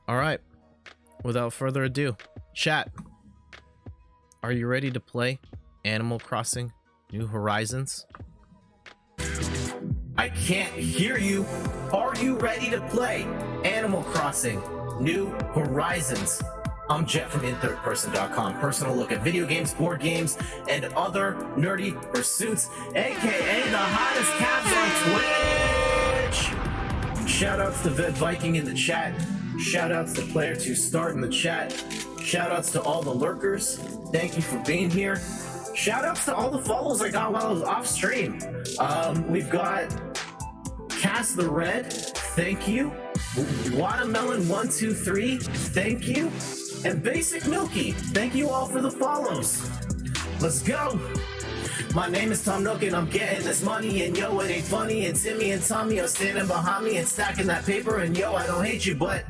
All right. Without further ado, chat. Are you ready to play Animal Crossing New Horizons? I can't hear you. Are you ready to play Animal Crossing New Horizons? I'm Jet from inthirdperson.com. Personal look at video games, board games, and other nerdy pursuits, aka the hottest cats on Twitch. Shoutouts to Vet Viking in the chat. Shoutouts to Player2Start in the chat. Shoutouts to all the lurkers. Thank you for being here. Shoutouts to all the follows I got while I was off stream. We've got Cast the Red, thank you. Watermelon123, thank you. And Basic Milky, thank you all for the follows. Let's go. My name is Tom Nook and I'm getting this money, and yo, it ain't funny, and Timmy and Tommy are standing behind me and stacking that paper, and yo, I don't hate you, but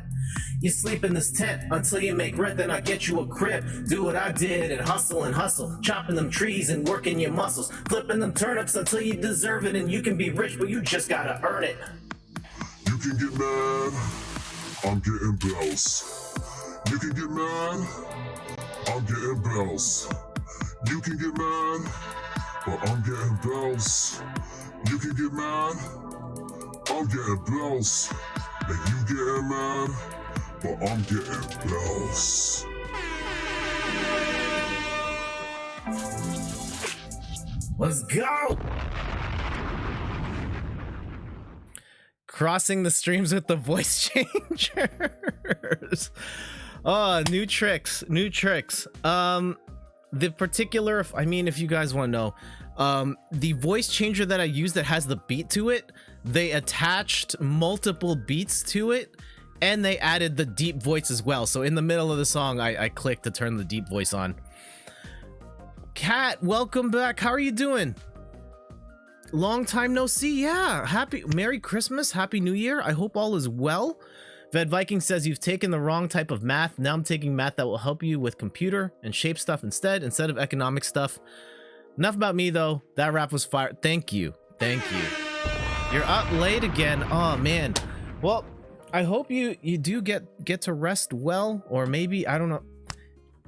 you sleep in this tent until you make rent, then I get you a crib. Do what I did and hustle, chopping them trees and working your muscles, flipping them turnips until you deserve it, and you can be rich, but you just gotta earn it. You can get mad, I'm getting bills. You can get mad, I'm getting bills. You can get mad, but I'm getting bills. You can get mad, I'm getting bills. And you getting mad, but I'm getting bills. Let's go! Crossing the streams with the voice changers. Oh, new tricks. The particular, I mean, if you guys want to know, the voice changer that I use that has the beat to it, they attached multiple beats to it, and they added the deep voice as well. So in the middle of the song, I clicked to turn the deep voice on. Kat, welcome back. How are you doing? Long time no see. Yeah, Merry Christmas, Happy New Year. I hope all is well. Ved Viking says you've taken the wrong type of math. Now I'm taking math that will help you with computer and shape stuff instead of economic stuff. Enough about me though. That rap was fire. Thank you. You're up late again. Oh man. Well, I hope you do get to rest well, or maybe, I don't know.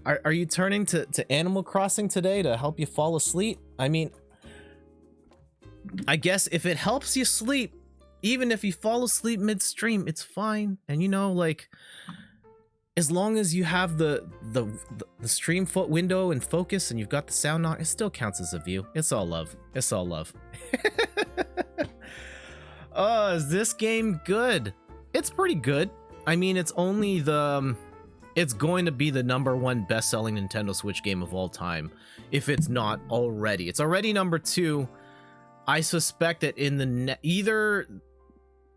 Are you turning to Animal Crossing today to help you fall asleep? I mean, I guess if it helps you sleep, even if you fall asleep midstream, it's fine. And you know, like, as long as you have the stream foot window and focus and you've got the sound on, it still counts as a view. It's all love. Oh, is this game good? It's pretty good. I mean, it's only it's going to be the #1 best-selling Nintendo Switch game of all time, if it's not already. It's already #2. I suspect that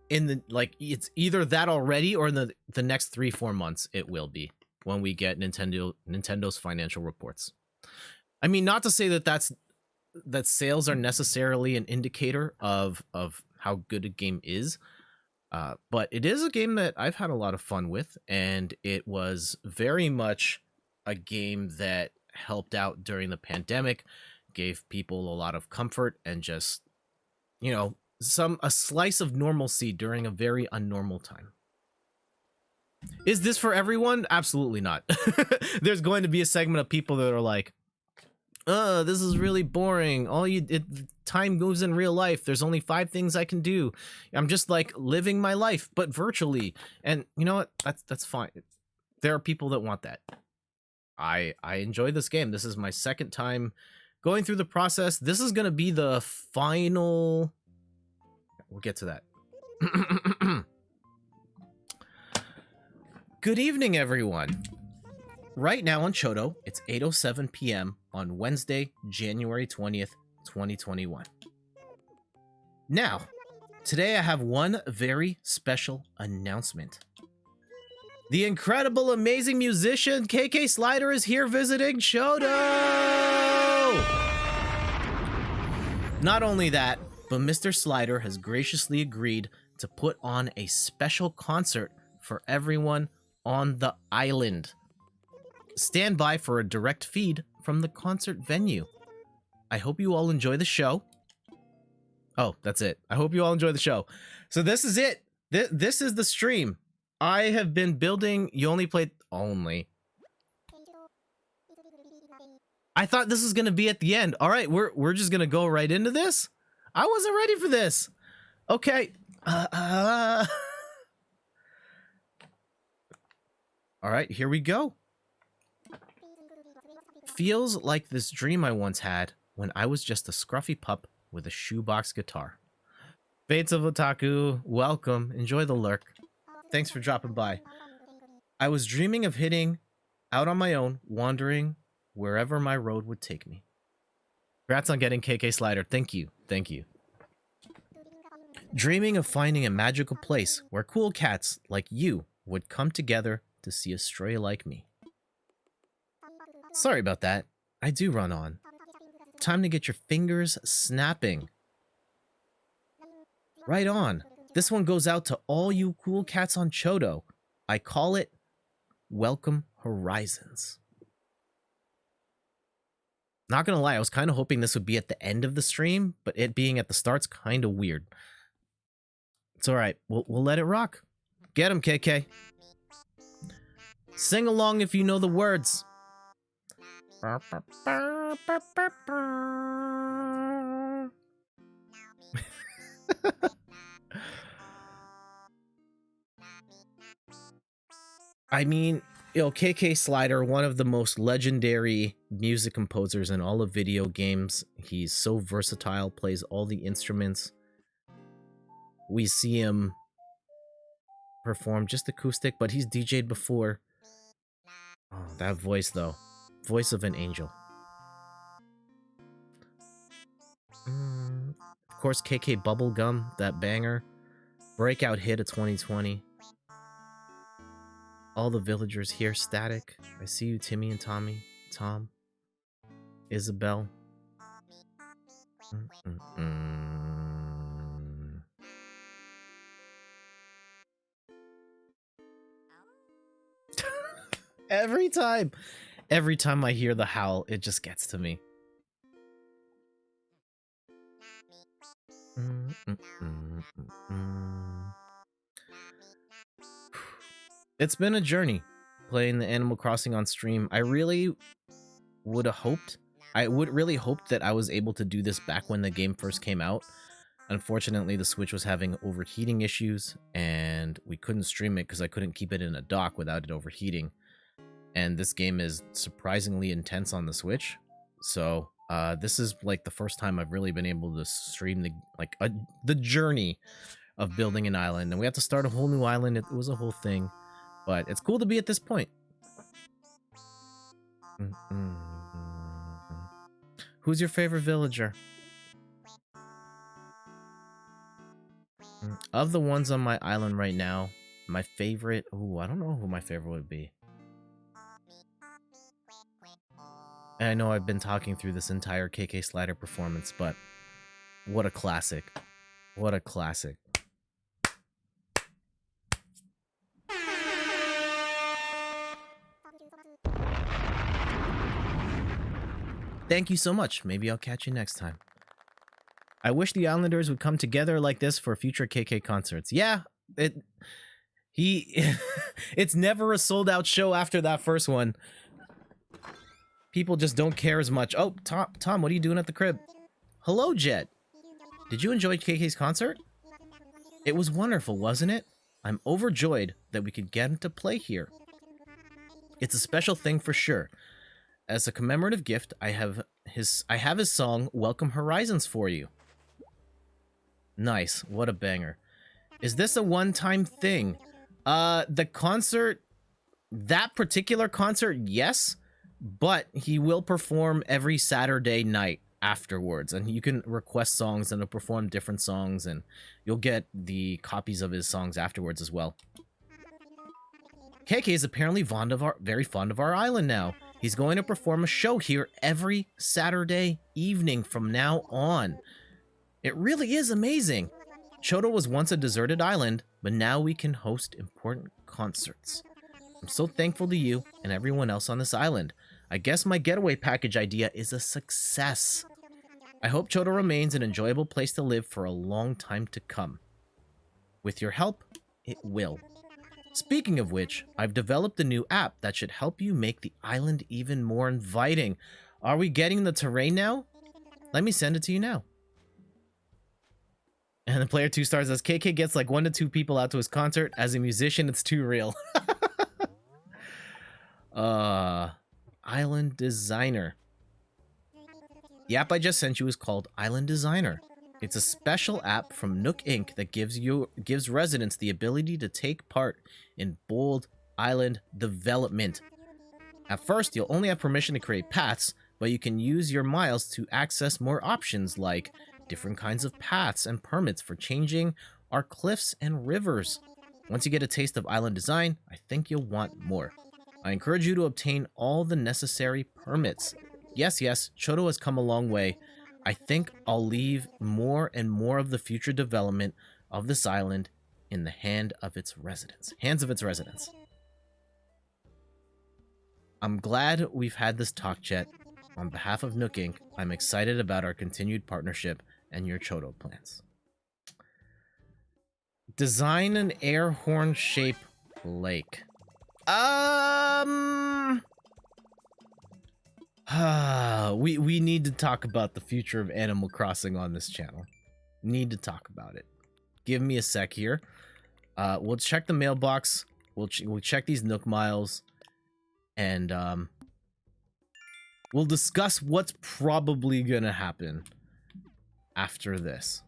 it's either that already, or in the next 3-4 months it will be, when we get Nintendo's financial reports. I mean, not to say that sales are necessarily an indicator of how good a game is, but it is a game that I've had a lot of fun with, and it was very much a game that helped out during the pandemic, gave people a lot of comfort, and just, you know, a slice of normalcy during a very unnormal time. Is this for everyone? Absolutely not. There's going to be a segment of people that are like, this is really boring. Time moves in real life. There's only 5 things I can do. I'm just like living my life, but virtually. And you know what? That's fine. There are people that want that. I enjoy this game. This is my second time going through the process. This is going to be the final. We'll get to that. Good evening, everyone. Right now on Chodo, it's 8:07 p.m. on Wednesday, January 20th, 2021. Now, today I have one very special announcement. The incredible, amazing musician KK Slider is here visiting Chodo! Not only that, but Mr. Slider has graciously agreed to put on a special concert for everyone on the island. Stand by for a direct feed from the concert venue. I hope you all enjoy the show. Oh, that's it. I hope you all enjoy the show. So this is it. This is the stream. I have been building. You only played only. I thought this was gonna be at the end. All right, we're just gonna go right into this. I wasn't ready for this. Okay. All right, here we go. Feels like this dream I once had when I was just a scruffy pup with a shoebox guitar. Fates of Otaku, welcome. Enjoy the lurk. Thanks for dropping by. I was dreaming of hitting out on my own, wandering wherever my road would take me. Congrats on getting KK Slider. Thank you. Thank you. Dreaming of finding a magical place where cool cats like you would come together to see a stray like me. Sorry about that. I do run on. Time to get your fingers snapping. Right on. This one goes out to all you cool cats on Chodo. I call it Welcome Horizons. Not gonna lie, I was kind of hoping this would be at the end of the stream, but it being at the start's kind of weird. It's alright. We'll let it rock. Get him, KK. Sing along if you know the words. I mean, KK Slider, one of the most legendary music composers in all of video games. He's so versatile, plays all the instruments. We see him perform just acoustic, but he's DJ'd before. Oh, that voice, though. Voice of an angel. Of course, KK Bubblegum, that banger. Breakout hit of 2020. All the villagers here, Static. I see you, Timmy and Tommy. Tom. Isabel. Every time I hear the howl, it just gets to me. It's been a journey playing the Animal Crossing on stream. I really would have hoped, that I was able to do this back when the game first came out. Unfortunately, the Switch was having overheating issues and we couldn't stream it because I couldn't keep it in a dock without it overheating. And this game is surprisingly intense on the Switch. So this is like the first time I've really been able to stream the journey of building an island. And we had to start a whole new island. It was a whole thing. But it's cool to be at this point. Who's your favorite villager? Of the ones on my island right now, my favorite... Ooh, I don't know who my favorite would be. And I know I've been talking through this entire KK Slider performance, but what a classic. What a classic. Thank you so much. Maybe I'll catch you next time. I wish the Islanders would come together like this for future KK concerts. Yeah, it's never a sold out show after that first one. People just don't care as much. Oh, Tom, what are you doing at the crib? Hello, Jet. Did you enjoy KK's concert? It was wonderful, wasn't it? I'm overjoyed that we could get him to play here. It's a special thing for sure. As a commemorative gift, I have his song Welcome Horizons for you. Nice. What a banger. Is this a one-time thing? The concert, that particular concert, yes, but he will perform every Saturday night afterwards, and you can request songs and he'll perform different songs, and you'll get the copies of his songs afterwards as well. KK is apparently very fond of our island now. He's going to perform a show here every Saturday evening from now on. It really is amazing. Chodo was once a deserted island, but now we can host important concerts. I'm so thankful to you and everyone else on this island. I guess my getaway package idea is a success. I hope Chodo remains an enjoyable place to live for a long time to come. With your help, it will. Speaking of which, I've developed a new app that should help you make the island even more inviting. Are we getting the terrain now? Let me send it to you now. And the player 2 stars says KK gets like 1 to 2 people out to his concert. As a musician, it's too real. Island Designer. The app I just sent you is called Island Designer. It's a special app from Nook Inc. that gives residents the ability to take part in bold island development. At first, you'll only have permission to create paths, but you can use your miles to access more options like different kinds of paths and permits for changing our cliffs and rivers. Once you get a taste of island design, I think you'll want more. I encourage you to obtain all the necessary permits. Yes, Chodo has come a long way. I think I'll leave more and more of the future development of this island in the hands of its residents. I'm glad we've had this talk, Chet. On behalf of Nook Inc., I'm excited about our continued partnership and your Chodo plans. Design an air horn shape lake. We need to talk about the future of Animal Crossing on this channel. Need to talk about it. Give me a sec here. We'll check the mailbox. We'll check these Nook miles, and we'll discuss what's probably gonna happen after this.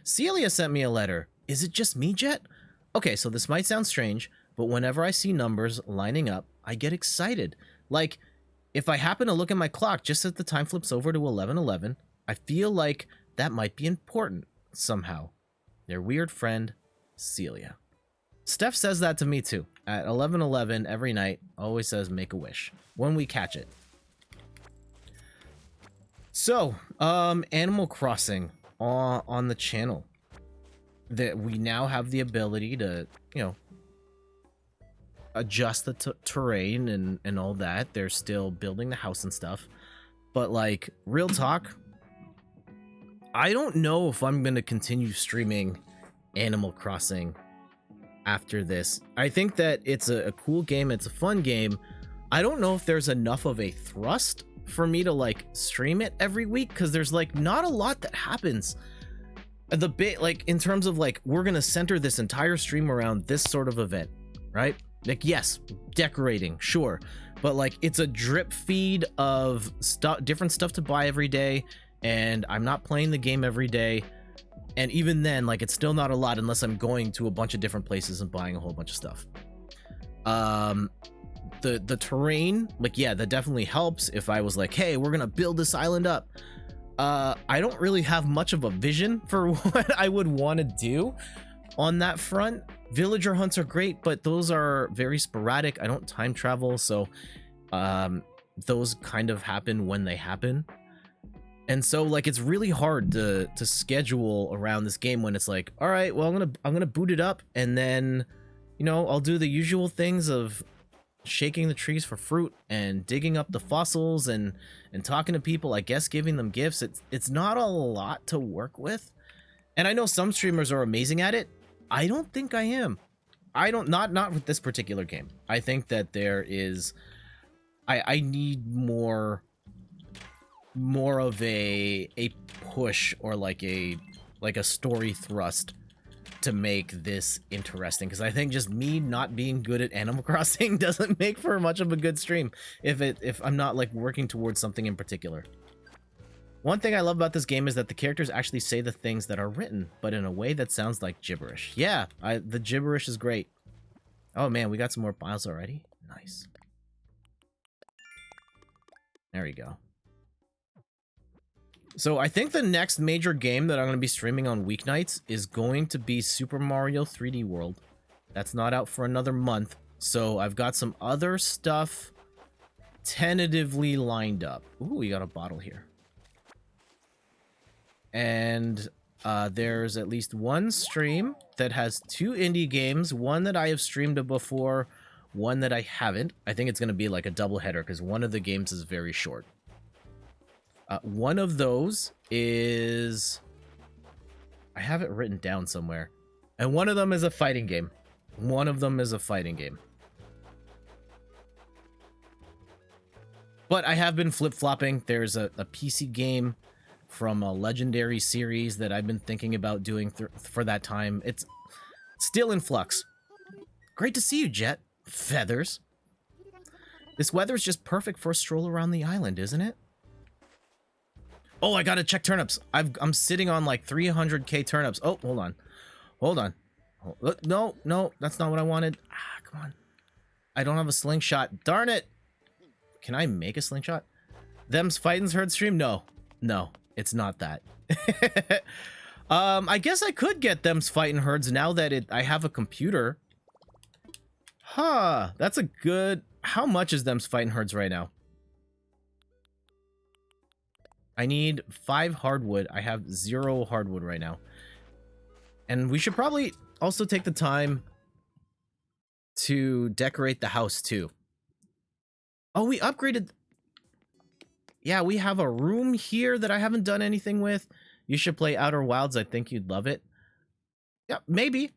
Celia sent me a letter. Is it just me, Jet? Okay, so this might sound strange, but whenever I see numbers lining up, I get excited. Like, if I happen to look at my clock just as the time flips over to 11:11, I feel like that might be important somehow. Their weird friend, Celia. Steph says that to me too. At 11:11 every night, always says make a wish when we catch it. So, Animal Crossing on the channel. That we now have the ability to, you know, adjust the terrain and all that. They're still building the house and stuff. But, like, real talk, I don't know if I'm going to continue streaming Animal Crossing after this. I think that it's a cool game. It's a fun game. I don't know if there's enough of a thrust for me to, like, stream it every week, because there's, like, not a lot that happens. The bit, like, in terms of, like, we're gonna center this entire stream around this sort of event, right? Like, yes, decorating, sure, but, like, it's a drip feed of stuff, different stuff to buy every day, and I'm not playing the game every day, and even then, like, it's still not a lot unless I'm going to a bunch of different places and buying a whole bunch of stuff. The terrain, like, yeah, that definitely helps. If I was like, hey, we're gonna build this island up, I don't really have much of a vision for what I would want to do on that front. Villager hunts are great, but those are very sporadic. I don't time travel, so those kind of happen when they happen. And so, like, it's really hard to schedule around this game when it's like, all right, well, I'm gonna boot it up, and then, you know, I'll do the usual things of shaking the trees for fruit and digging up the fossils and talking to people, I guess giving them gifts. It's not a lot to work with. And I know some streamers are amazing at it. I don't think I am. Not with this particular game. I think that there is I need more of a push, or like a story thrust to make this interesting, because I think just me not being good at Animal Crossing doesn't make for much of a good stream if I'm not, like, working towards something in particular. One thing I love about this game is that the characters actually say the things that are written, but in a way that sounds like gibberish. Yeah, the gibberish is great. Oh man, we got some more files already. Nice. There we go. So I think the next major game that I'm going to be streaming on weeknights is going to be Super Mario 3D World. That's not out for another month, so I've got some other stuff tentatively lined up. Ooh, we got a bottle here. And there's at least one stream that has 2 indie games, one that I have streamed before, one that I haven't. I think it's going to be like a double header because one of the games is very short. One of those is... I have it written down somewhere. And one of them is a fighting game. One of them is a fighting game. But I have been flip-flopping. There's a PC game from a legendary series that I've been thinking about doing for that time. It's still in flux. Great to see you, Jet. Feathers. This weather's just perfect for a stroll around the island, isn't it? Oh, I gotta check turnips. I'm sitting on like 300k turnips. Oh, hold on. Hold on. No, that's not what I wanted. Ah, come on. I don't have a slingshot. Darn it. Can I make a slingshot? Them's Fightin's Herd stream? No, it's not that. I guess I could get Them's Fightin' Herds now that I have a computer. Huh, that's a good... How much is Them's Fightin' Herds right now? I need 5 hardwood. I have 0 hardwood right now. And we should probably also take the time to decorate the house too. Oh, we upgraded. Yeah, we have a room here that I haven't done anything with. You should play Outer Wilds. I think you'd love it. Yeah, maybe.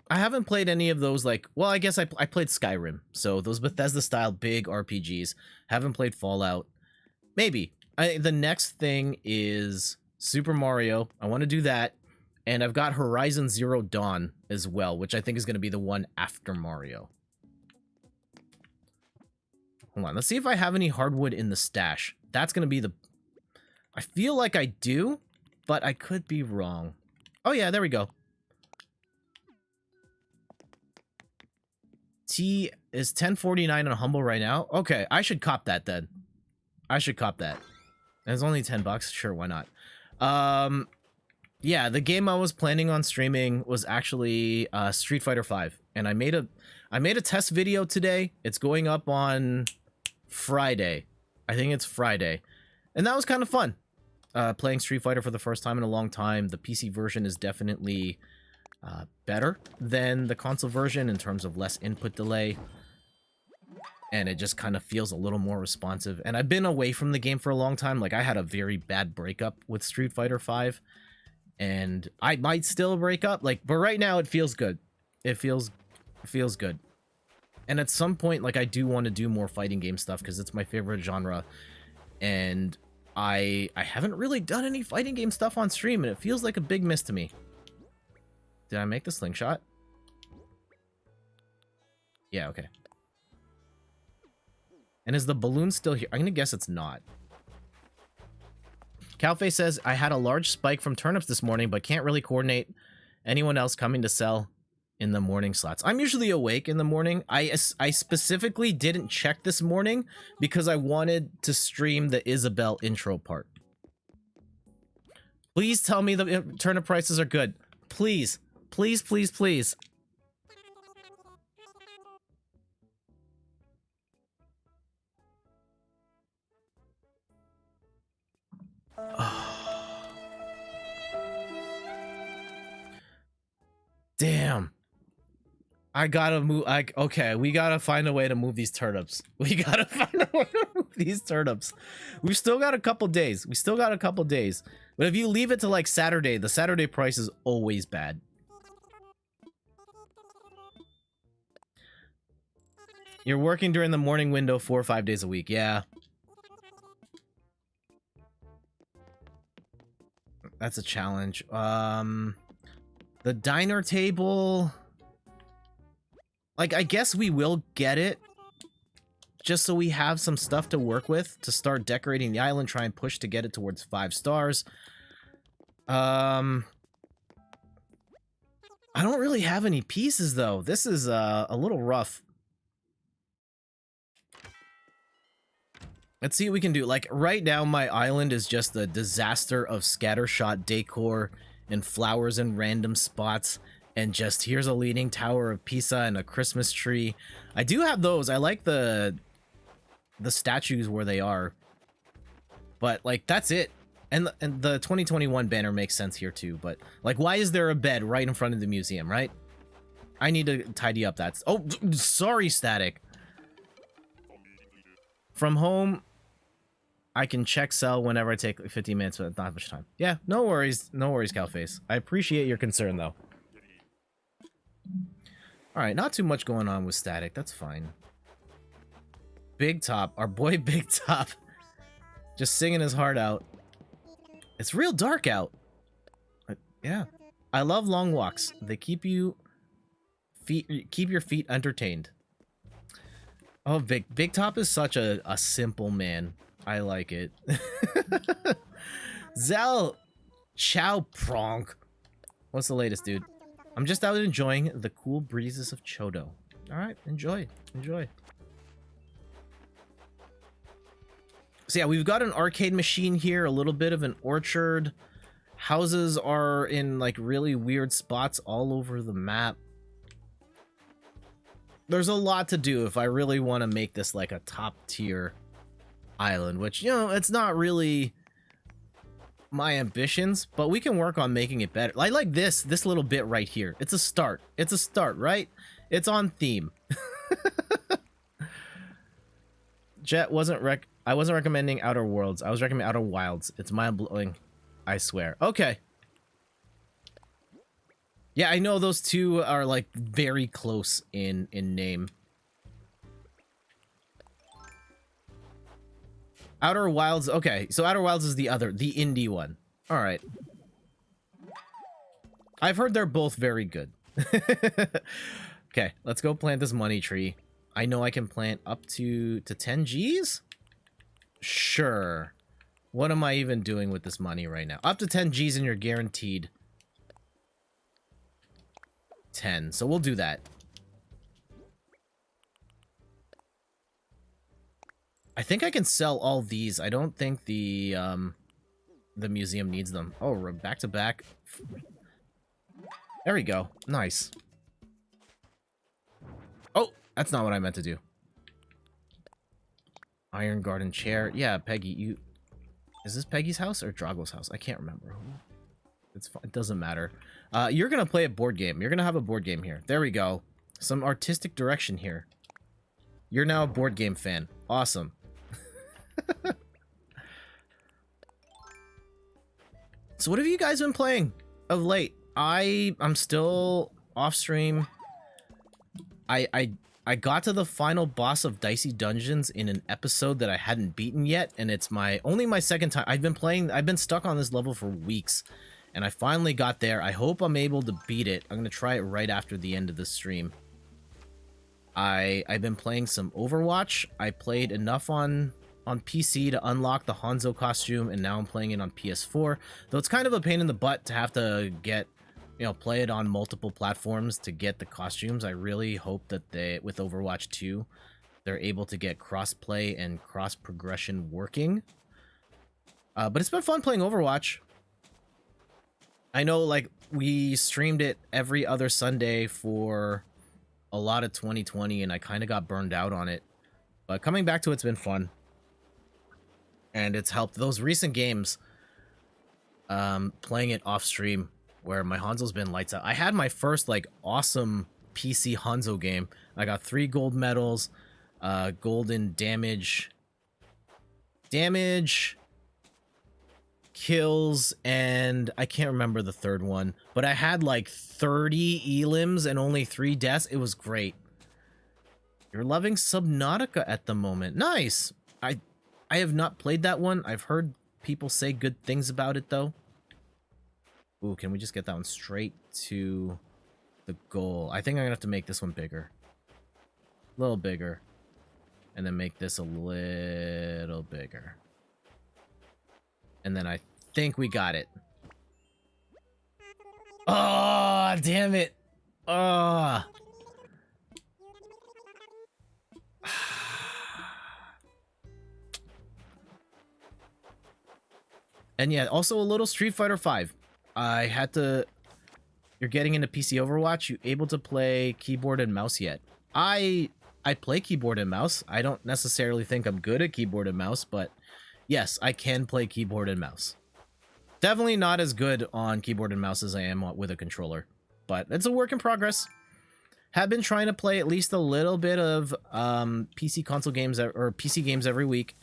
I haven't played any of those, like, well, I guess I played Skyrim. So those Bethesda-style big RPGs. Haven't played Fallout. Maybe. The next thing is Super Mario. I want to do that. And I've got Horizon Zero Dawn as well, which I think is going to be the one after Mario. Hold on. Let's see if I have any hardwood in the stash. That's going to be the... I feel like I do, but I could be wrong. Oh, yeah, there we go. T is 1049 on Humble right now. Okay, I should cop that then. I should cop that. It's only $10. Sure, why not? Yeah, the game I was planning on streaming was actually Street Fighter V, and I made a test video today. It's going up on Friday. I think it's Friday. And that was kind of fun. Playing Street Fighter for the first time in a long time. The PC version is definitely better than the console version in terms of less input delay. And it just kind of feels a little more responsive. And I've been away from the game for a long time. Like, I had a very bad breakup with Street Fighter V. And I might still break up. Like, but right now it feels good. It feels good. And at some point, like, I do want to do more fighting game stuff because it's my favorite genre. And I haven't really done any fighting game stuff on stream, and it feels like a big miss to me. Did I make the slingshot? Yeah, okay. And is the balloon still here? I'm gonna guess it's not. Calfe says, I had a large spike from turnips this morning, but can't really coordinate anyone else coming to sell in the morning slots. I'm usually awake in the morning. I specifically didn't check this morning because I wanted to stream the Isabelle intro part. Please tell me the turnip prices are good. Please. Please, please, please. Damn. I gotta move. Okay, we gotta find a way to move these turnips. We gotta find a way to move these turnips. We've still got a couple days. But if you leave it to like Saturday, the Saturday price is always bad. You're working during the morning window 4 or 5 days a week. Yeah. That's a challenge. The diner table... Like, I guess we will get it. Just so we have some stuff to work with to start decorating the island, try and push to get it towards 5 stars. I don't really have any pieces, though. This is a little rough. Let's see what we can do. Like, right now, my island is just a disaster of scattershot decor and flowers in random spots. And just, here's a leaning tower of Pisa and a Christmas tree. I do have those. I like the statues where they are. But, like, that's it. And the 2021 banner makes sense here, too. But, like, why is there a bed right in front of the museum, right? I need to tidy up that. Oh, sorry, Static. From home... I can check cell whenever I take 15 minutes, but not much time. Yeah, no worries, Calface. I appreciate your concern though. All right, not too much going on with static. That's fine. Big Top, our boy Big Top, just singing his heart out. It's real dark out. But yeah, I love long walks. They keep your feet entertained. Oh, Big Top is such a simple man. I like it. Zell Chow Pronk. What's the latest, dude? I'm just out enjoying the cool breezes of Chodo. All right, enjoy. So yeah, we've got an arcade machine here, a little bit of an orchard. Houses are in like really weird spots all over the map. There's a lot to do if I really want to make this like a top tier island, which, you know, it's not really my ambitions, but we can work on making it better. I like this little bit right here. It's a start, right? It's on theme. Jet I wasn't recommending Outer Worlds. I was recommending Outer Wilds. It's mind-blowing, I swear. Okay. Yeah, I know those two are like very close in name. Outer Wilds, okay, so Outer Wilds is the indie one. All right. I've heard they're both very good. Okay, let's go plant this money tree. I know I can plant up to 10 Gs? Sure. What am I even doing with this money right now? Up to 10 Gs and you're guaranteed 10, so we'll do that. I think I can sell all these. I don't think the museum needs them. Oh, we're back to back. There we go. Nice. Oh, that's not what I meant to do. Iron Garden chair. Yeah, Peggy, you... Is this Peggy's house or Drago's house? I can't remember. It's fine. It doesn't matter. You're going to play a board game. You're going to have a board game here. There we go. Some artistic direction here. You're now a board game fan. Awesome. So what have you guys been playing of late? I'm still off stream. I got to the final boss of Dicey Dungeons in an episode that I hadn't beaten yet, and it's only my second time. I've been stuck on this level for weeks, and I finally got there. I hope I'm able to beat it. I'm gonna try it right after the end of the stream. I've been playing some Overwatch. I played enough on PC to unlock the Hanzo costume, and now I'm playing it on PS4. Though it's kind of a pain in the butt to have to get, play it on multiple platforms to get the costumes. I really hope that with Overwatch 2, they're able to get cross-play and cross-progression working. But it's been fun playing Overwatch. I know, like, we streamed it every other Sunday for a lot of 2020, and I kind of got burned out on it. But coming back to it's been fun. And it's helped those recent games, playing it off stream, where my Hanzo's been lights out. I had my first like awesome PC Hanzo game. I got 3 gold medals, golden damage, kills, and I can't remember the third one. But I had like 30 elims and only 3 deaths. It was great. You're loving Subnautica at the moment. Nice. I have not played that one. I've heard people say good things about it, though. Ooh, can we just get that one straight to the goal? I think I'm going to have to make this one bigger. A little bigger. And then make this a little bigger. And then I think we got it. Oh, damn it. Oh. And yeah, also a little Street Fighter 5. I had to... You're getting into PC Overwatch. You able to play keyboard and mouse yet? I play keyboard and mouse. I don't necessarily think I'm good at keyboard and mouse, but yes, I can play keyboard and mouse. Definitely not as good on keyboard and mouse as I am with a controller, but it's a work in progress. Have been trying to play at least a little bit of PC console games or PC games every week.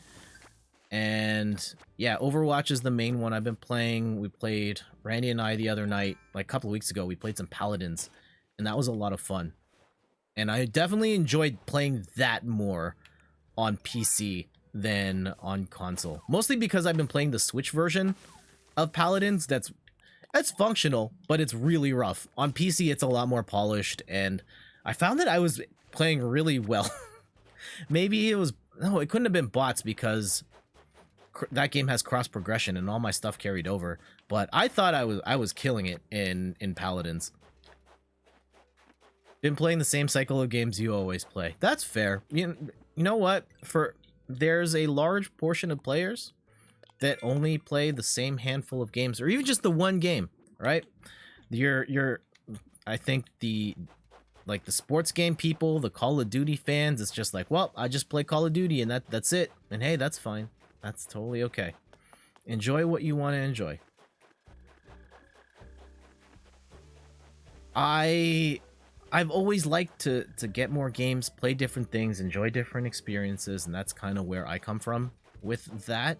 And yeah, Overwatch is the main one I've been playing. We played, Randy and I the other night, like a couple of weeks ago, we played some Paladins, and that was a lot of fun. And I definitely enjoyed playing that more on PC than on console. Mostly because I've been playing the Switch version of Paladins. That's functional, but it's really rough. On PC, it's a lot more polished, and I found that I was playing really well. Maybe it was, no, it couldn't have been bots because that game has cross progression and all my stuff carried over. But I thought I was killing it in Paladins. Been playing the same cycle of games you always play. That's fair. You know what? There's a large portion of players that only play the same handful of games, or even just the one game, right? I think the sports game people, the Call of Duty fans, it's just like, well, I just play Call of Duty and that's it. And hey, that's fine. That's totally okay. Enjoy what you want to enjoy. I've always liked to get more games, play different things, enjoy different experiences, and that's kind of where I come from with that.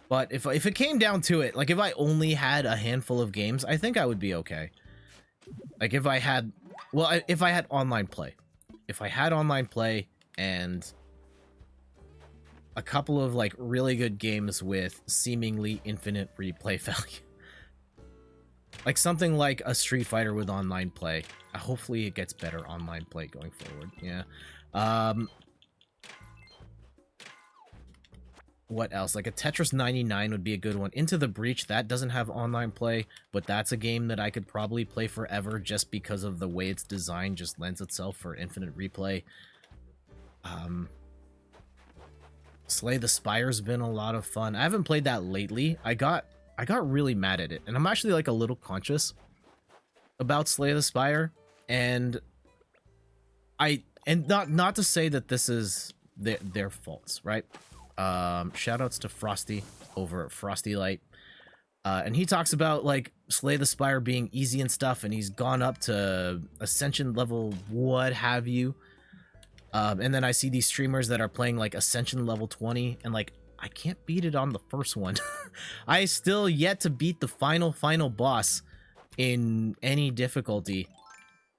But if it came down to it, like if I only had a handful of games, I think I would be okay. Like if I had online play. If I had online play and a couple of like really good games with seemingly infinite replay value. Like something like a Street Fighter with online play. Hopefully it gets better online play going forward. Yeah. What else? Like a Tetris 99 would be a good one. Into the Breach, that doesn't have online play, but that's a game that I could probably play forever just because of the way it's designed, just lends itself for infinite replay. Slay the Spire's been a lot of fun. I haven't played that lately. I got really mad at it, and I'm actually like a little conscious about Slay the Spire, and not to say that this is their faults, right? Shout outs to Frosty over at Frosty Light. And he talks about like Slay the Spire being easy and stuff, and he's gone up to Ascension level, what have you. And then I see these streamers that are playing like Ascension level 20, and like, I can't beat it on the first one. I still yet to beat the final boss in any difficulty.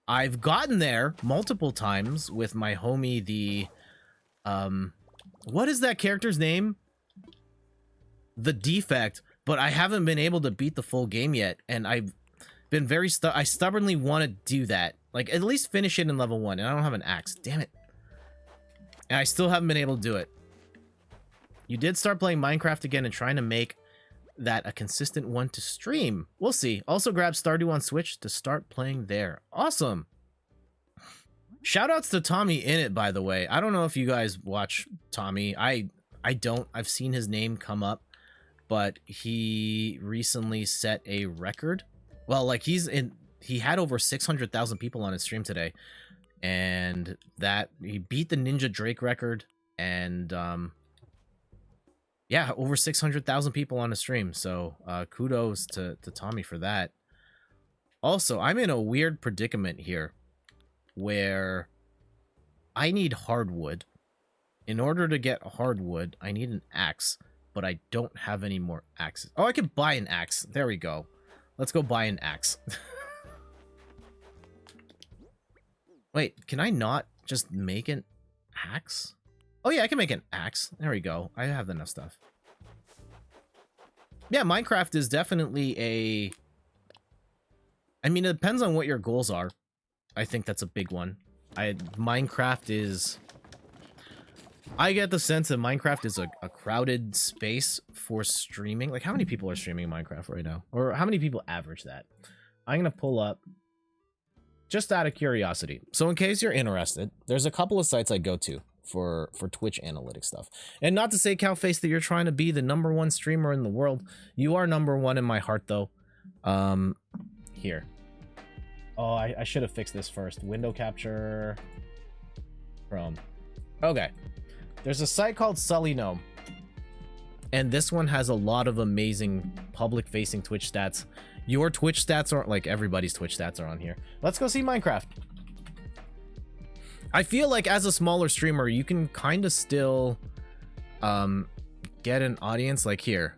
I've gotten there multiple times with my homie, the what is that character's name? The Defect, but I haven't been able to beat the full game yet, and I've been I stubbornly want to do that. Like, at least finish it in level 1, and I don't have an axe. Damn it. And I still haven't been able to do it. You did start playing Minecraft again and trying to make that a consistent one to stream. We'll see. Also grab Stardew on Switch to start playing there. Awesome. Shoutouts to Tommy in it, by the way. I don't know if you guys watch Tommy. I don't. I've seen his name come up, but he recently set a record. Well, like he had over 600,000 people on his stream today, and that he beat the Ninja Drake record, and yeah, over 600,000 people on a stream. So kudos to Tommy for that. Also, I'm in a weird predicament here where I need hardwood. In order to get hardwood, I need an axe, but I don't have any more axes. Oh, I could buy an axe. There we go. Let's go buy an axe. Wait, can I not just make an axe? Oh yeah, I can make an axe. There we go. I have enough stuff. Yeah, Minecraft is definitely a... I mean, it depends on what your goals are. I think that's a big one. Minecraft is... I get the sense that Minecraft is a crowded space for streaming. Like, how many people are streaming Minecraft right now? Or how many people average that? I'm going to pull up just out of curiosity. So in case you're interested, there's a couple of sites I go to for Twitch analytics stuff. And not to say, Cowface, that you're trying to be the #1 streamer in the world. You are #1 in my heart, though. Here. Oh, I should have fixed this first. Window capture. Chrome. Okay. There's a site called Sully Gnome. And this one has a lot of amazing public-facing Twitch stats. Your Twitch stats aren't like everybody's Twitch stats are on here. Let's go see Minecraft. I feel like as a smaller streamer, you can kind of still get an audience like here.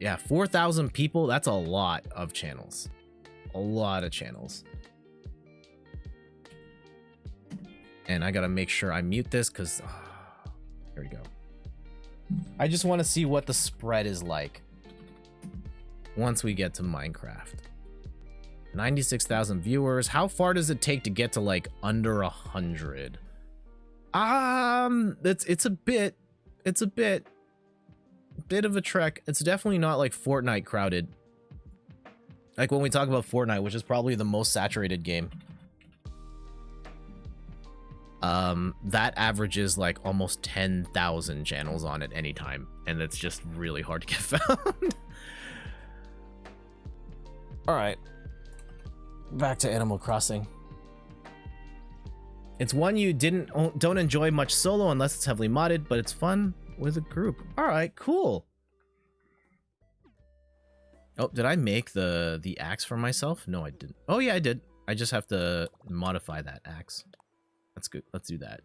Yeah, 4,000 people. That's a lot of channels. A lot of channels. And I gotta make sure I mute this because here we go. I just want to see what the spread is like once we get to Minecraft. 96,000 viewers. How far does it take to get to like under 100? It's a bit of a trek. It's definitely not like Fortnite crowded. Like when we talk about Fortnite, which is probably the most saturated game. That averages like almost 10,000 channels on at any time, and it's just really hard to get found. All right, back to Animal Crossing. It's one you don't enjoy much solo unless it's heavily modded, but it's fun with a group. All right, cool. Oh, did I make the axe for myself? No, I didn't. Oh yeah, I did. I just have to modify that axe. That's good. Let's do that.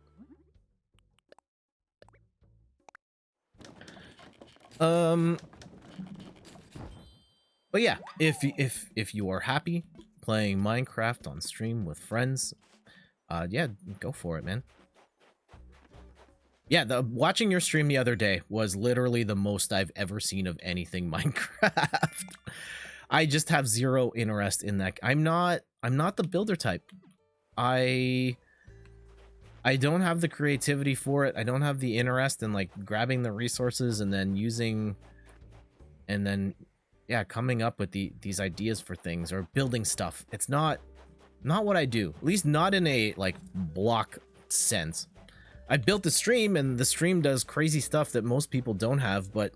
But yeah, if you are happy playing Minecraft on stream with friends, yeah, go for it, man. Yeah, watching your stream the other day was literally the most I've ever seen of anything Minecraft. I just have zero interest in that. I'm not the builder type. I don't have the creativity for it. I don't have the interest in like grabbing the resources and then using, and then yeah, coming up with these ideas for things or building stuff. It's not what I do. At least not in a like block sense. I built the stream and the stream does crazy stuff that most people don't have, but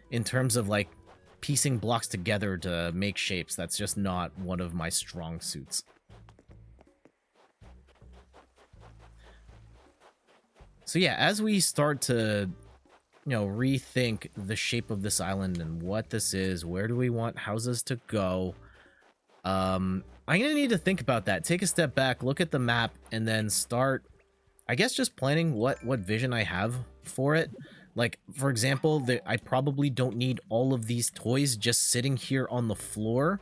in terms of like piecing blocks together to make shapes, that's just not one of my strong suits. So yeah, as we start to, you know, rethink the shape of this island and what this is, where do we want houses to go, I'm gonna need to think about that. Take a step back, look at the map, and then start, I guess, just planning what vision I have for it. Like, for example, I probably don't need all of these toys just sitting here on the floor.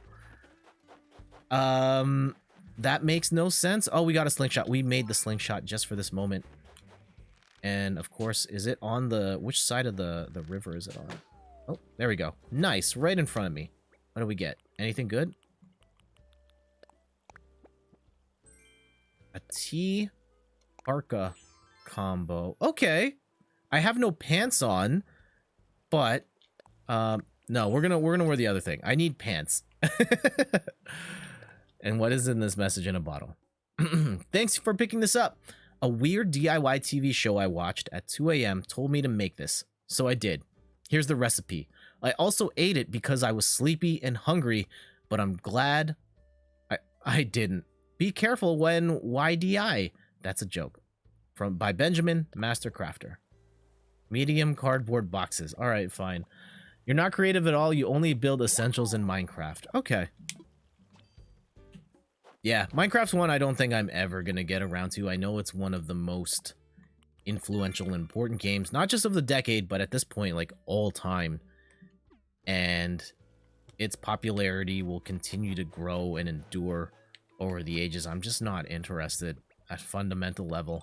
That makes no sense. Oh, we got a slingshot. We made the slingshot just for this moment. And of course, is it on which side of the river is it on? Oh, there we go. Nice, right in front of me. What do we get? Anything good? A T Arca combo. Okay. I have no pants on, but no, we're gonna wear the other thing. I need pants. And what is in this message in a bottle? Thanks for picking this up. A weird DIY TV show I watched at 2 a.m. told me to make this, so I did. Here's the recipe. I also ate it because I was sleepy and hungry, but I'm glad I didn't. Be careful when YDI. That's a joke. By Benjamin, Master Crafter. Medium cardboard boxes. All right, fine. You're not creative at all. You only build essentials in Minecraft. Okay. Yeah, Minecraft's one I don't think I'm ever going to get around to. I know it's one of the most influential and important games, not just of the decade, but at this point, like, all time. And its popularity will continue to grow and endure over the ages. I'm just not interested at fundamental level.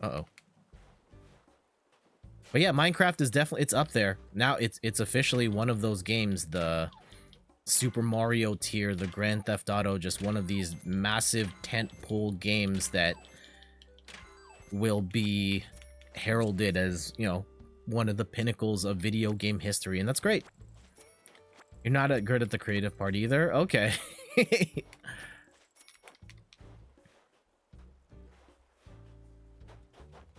Uh-oh. But yeah, Minecraft is definitely, it's up there. Now it's officially one of those games, the Super Mario tier, the Grand Theft Auto, just one of these massive tentpole games that will be heralded as, you know, one of the pinnacles of video game history, and that's great. You're not good at the creative part either? Okay.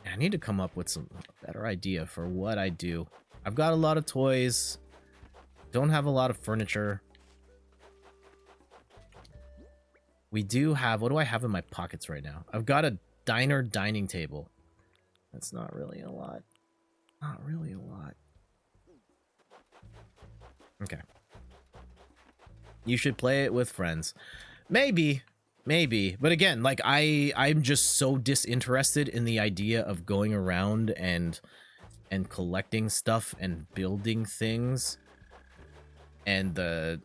I need to come up with some better idea for what I do. I've got a lot of toys. Don't have a lot of furniture. We do have... What do I have in my pockets right now? I've got a diner dining table. That's not really a lot. Not really a lot. Okay. You should play it with friends. Maybe. Maybe, but again, like I'm just so disinterested in the idea of going around and collecting stuff and building things. And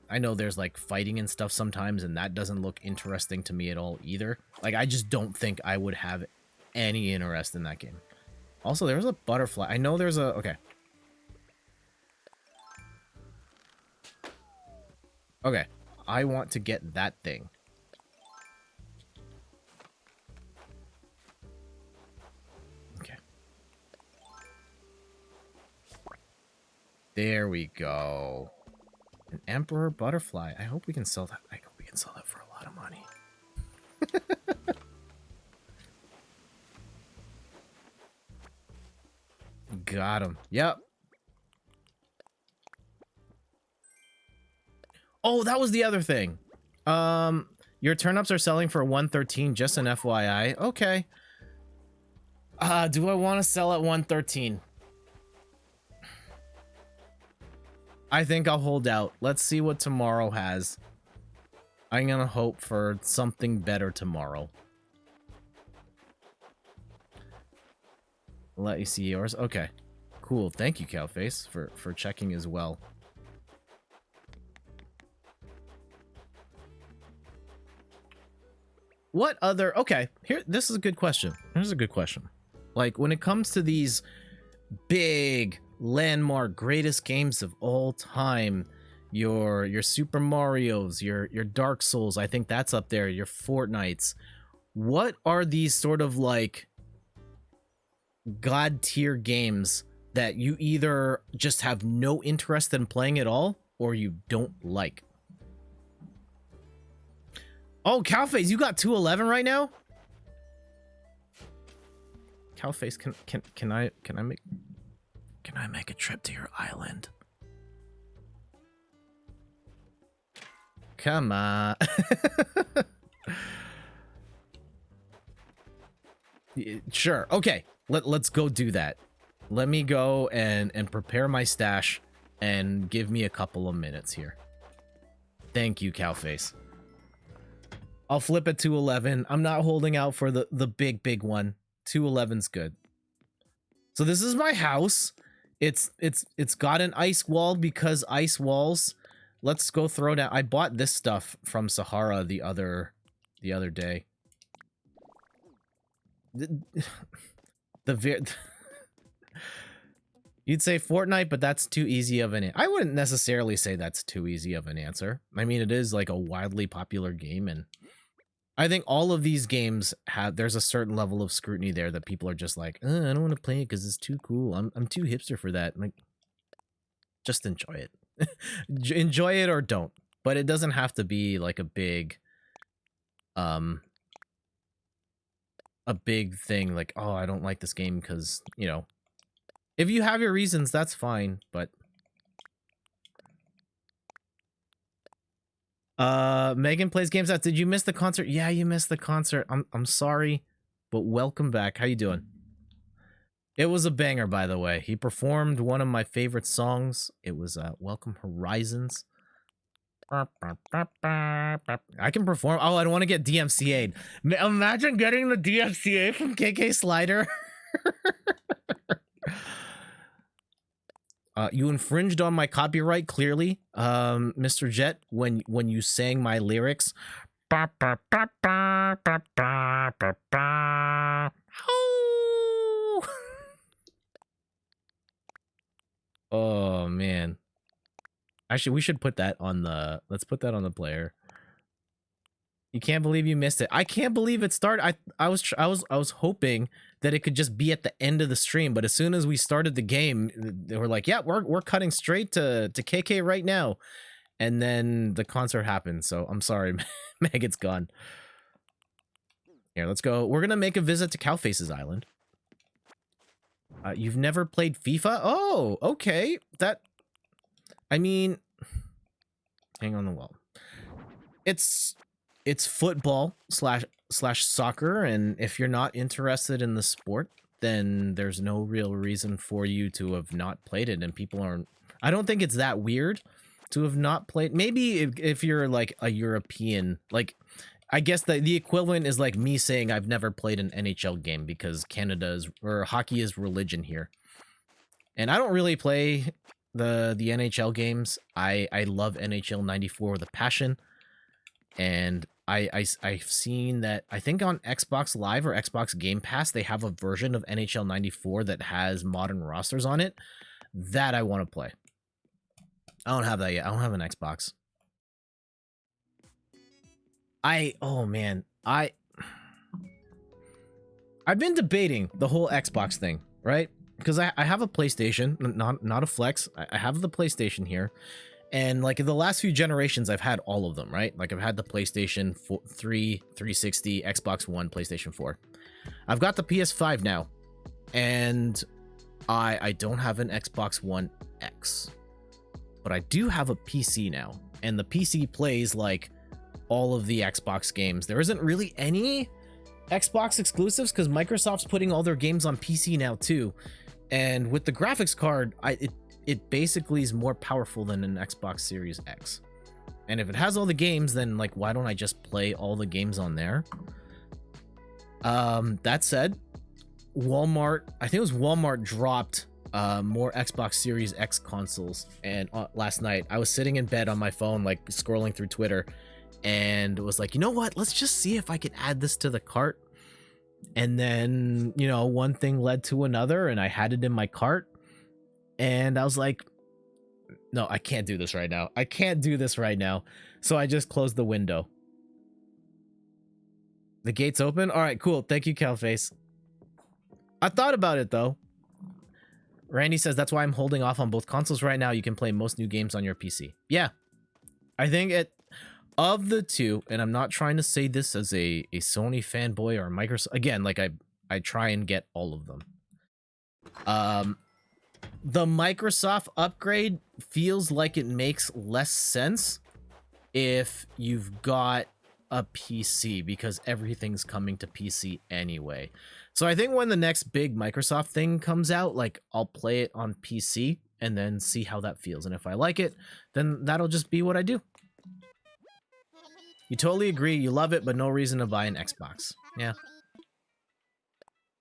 I know there's like fighting and stuff sometimes, and that doesn't look interesting to me at all either. Like, I just don't think I would have any interest in that game. Also, there's a butterfly. I know there's a... Okay. Okay. I want to get that thing. Okay. There we go. An emperor butterfly. I hope we can sell that. I hope we can sell that for a lot of money. Got him. Yep. Oh, that was the other thing. Your turnips are selling for 113, just an FYI. Okay. Do I want to sell at 113? I think I'll hold out. Let's see what tomorrow has. I'm gonna hope for something better tomorrow. Let you see yours. Okay. Cool. Thank you, Cowface, for checking as well. What other... Okay, here, this is a good question. Here's a good question. Like, when it comes to these big, landmark, greatest games of all time, your Super Marios, your Dark Souls, I think that's up there, your Fortnites. What are these sort of, like, god-tier games that you either just have no interest in playing at all, or you don't like? Oh, Cowface, you got 211 right now? Cowface, can I make a trip to your island? Come on. Sure. Okay. Let's go do that. Let me go and prepare my stash and give me a couple of minutes here. Thank you, Cowface. I'll flip at 211. I'm not holding out for the big one. 211's good. So this is my house. It's got an ice wall because ice walls. Let's go throw down. I bought this stuff from Sahara the other day. You'd say Fortnite, but that's too easy of an... I wouldn't necessarily say that's too easy of an answer. I mean, it is like a wildly popular game, and I think all of these games have... There's a certain level of scrutiny there that people are just like, I don't want to play it because it's too cool. I'm too hipster for that. I'm like, just enjoy it. Enjoy it or don't. But it doesn't have to be like a big thing like, oh, I don't like this game because, you know, if you have your reasons, that's fine. But Megan plays games out. Did you miss the concert? Yeah, you missed the concert. I'm sorry, but welcome back. How you doing? It was a banger, by the way. He performed one of my favorite songs. It was Welcome Horizons. I can perform. Oh, I don't want to get DMCA'd. Imagine getting the DMCA from KK Slider. You infringed on my copyright, clearly, Mr. Jet, when you sang my lyrics. Oh man. Actually, we should put that on the... Let's put that on the player. You can't believe you missed it. I can't believe it started. I was hoping that it could just be at the end of the stream, but as soon as we started the game, they were like, "Yeah, we're cutting straight to KK right now," and then the concert happened. So I'm sorry, Meg, it's gone. Here, let's go. We're gonna make a visit to Cowface's island. You've never played FIFA? Oh, okay. That... I mean, hang on the wall. It's football slash soccer, and if you're not interested in the sport, then there's no real reason for you to have not played it. And people aren't... I don't think it's that weird to have not played. Maybe if you're like a European, like I guess the equivalent is like me saying I've never played an NHL game because Canada's or hockey is religion here. And I don't really play the NHL games. I love NHL 94 with a passion. And I've seen that I think on Xbox Live or Xbox Game Pass they have a version of NHL 94 that has modern rosters on it that I want to play. I don't have that yet. I don't have an Xbox. Oh man, I've been debating the whole Xbox thing, right? Because I have a PlayStation, not a flex. I have the PlayStation here, and like in the last few generations, I've had all of them, right? Like I've had the PlayStation 3, 360, Xbox One, PlayStation 4. I've got the PS5 now, and I don't have an Xbox One X, but I do have a PC now, and the PC plays like all of the Xbox games. There isn't really any Xbox exclusives because Microsoft's putting all their games on PC now too. And with the graphics card, it basically is more powerful than an Xbox Series X. And if it has all the games, then like why don't I just play all the games on there? That said, Walmart, I think it was Walmart dropped more Xbox Series X consoles. And last night I was sitting in bed on my phone, like scrolling through Twitter, and was like, you know what? Let's just see if I can add this to the cart. And then, you know, one thing led to another, and I had it in my cart. And I was like, no, I can't do this right now. I can't do this right now. So I just closed the window. The gate's open? All right, cool. Thank you, Calface. I thought about it, though. Randy says, that's why I'm holding off on both consoles right now. You can play most new games on your PC. Yeah. I think of the two, and I'm not trying to say this as a Sony fanboy or Microsoft. Again, like I try and get all of them. The Microsoft upgrade feels like it makes less sense if you've got a PC because everything's coming to PC anyway. So I think when the next big Microsoft thing comes out, like I'll play it on PC and then see how that feels. And if I like it, then that'll just be what I do. You totally agree. You love it, but no reason to buy an Xbox. Yeah.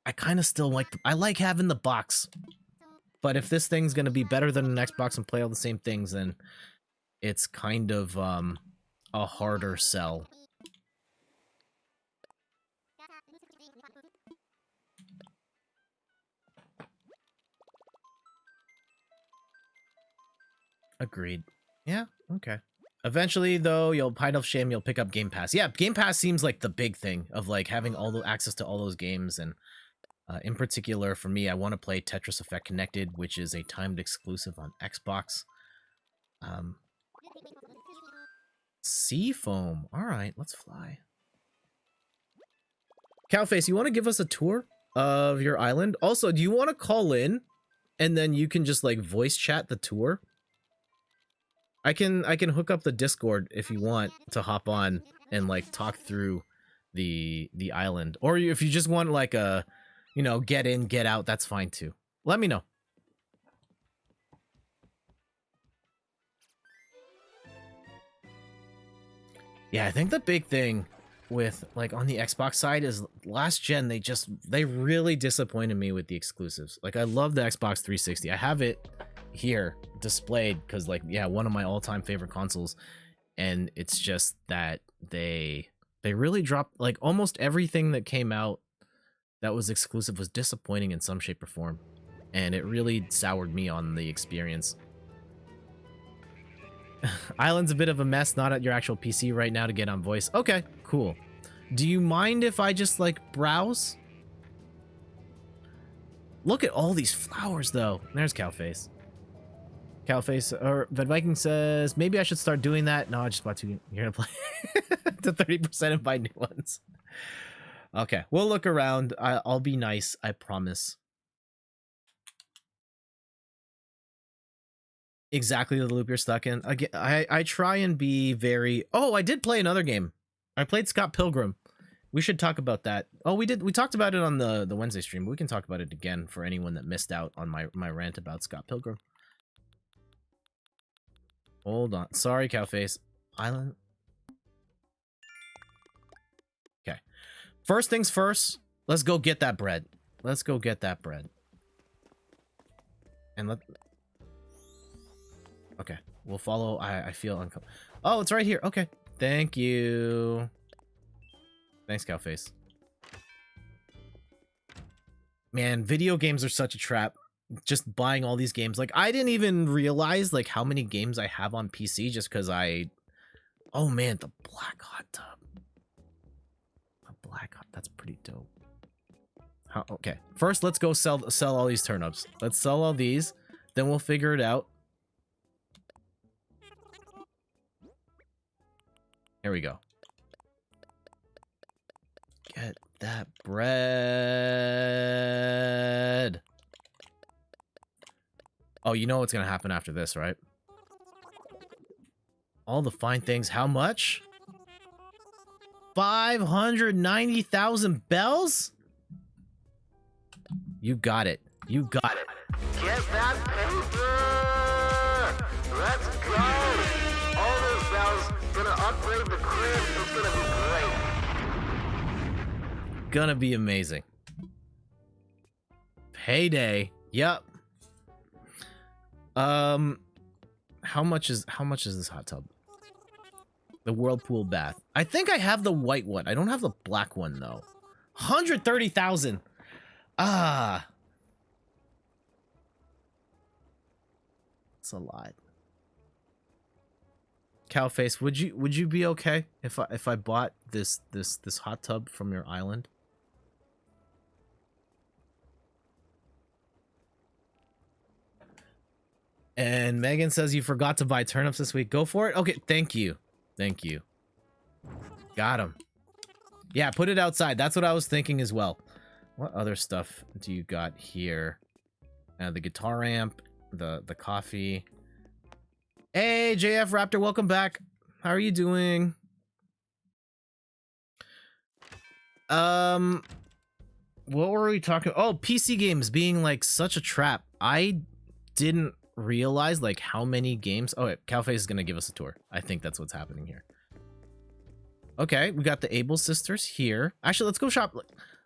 I kind of still like, I like having the box. But if this thing's going to be better than an Xbox and play all the same things, then it's kind of a harder sell. Agreed. Yeah, okay. Eventually, though, you'll Pine of Shame, you'll pick up Game Pass. Yeah, Game Pass seems like the big thing of like having all the access to all those games. And in particular, for me, I want to play Tetris Effect Connected, which is a timed exclusive on Xbox. Seafoam. All right, let's fly. Cowface, you want to give us a tour of your island? Also, do you want to call in and then you can just like voice chat the tour? I can hook up the Discord if you want to hop on and like talk through the island, or if you just want like a, you know, get in, get out, that's fine too. Let me know. Yeah, I think the big thing with like on the Xbox side is last gen they really disappointed me with the exclusives. Like I love the Xbox 360. I have it here displayed because like, yeah, one of my all-time favorite consoles, and it's just that they really dropped like almost everything that came out that was exclusive was disappointing in some shape or form, and it really soured me on the experience. Island's a bit of a mess, not at your actual PC right now to get on voice. Okay, cool. Do you mind if I just like browse? Look at all these flowers though. There's Cowface. Cowface, or Vet Viking says, maybe I should start doing that. No, I just bought two. You're gonna play to 30% and buy new ones. Okay, we'll look around. I'll be nice, I promise. Exactly the loop you're stuck in. Again, I try and be very... Oh, I did play another game. I played Scott Pilgrim. We should talk about that. Oh, we did. We talked about it on the Wednesday stream, but we can talk about it again for anyone that missed out on my rant about Scott Pilgrim. Hold on. Sorry, Cowface. Island. First things first, let's go get that bread. Let's go get that bread. And okay, we'll follow. I feel uncomfortable. Oh, it's right here. Okay, thank you. Thanks, Cowface. Man, video games are such a trap. Just buying all these games. Like, I didn't even realize like how many games I have on PC just because oh man, the black hot tub. The black hot, that's pretty dope. Okay, first let's go sell all these turnips. Let's sell all these, then we'll figure it out. Here we go. Get that bread. Oh, you know what's gonna happen after this, right? All the fine things. How much? 590,000 bells? You got it. You got it. Get that paper! Let's go! All those bells gonna upgrade the crib. It's gonna be great. Gonna be amazing. Payday. Yep. How much is this hot tub? The whirlpool bath. I think I have the white one. I don't have the black one though. 130,000. Ah. It's a lot. Cowface, would you be okay if I bought this hot tub from your island? And Megan says you forgot to buy turnips this week. Go for it. Okay, thank you. Thank you. Got him. Yeah, put it outside. That's what I was thinking as well. What other stuff do you got here? The guitar amp, the coffee. Hey, JF Raptor, welcome back. How are you doing? What were we talking? Oh, PC games being like such a trap. I didn't realize like how many games. Oh, wait, Cowface is gonna give us a tour. I think that's what's happening here. Okay, we got the Able sisters here. Actually, let's go shop.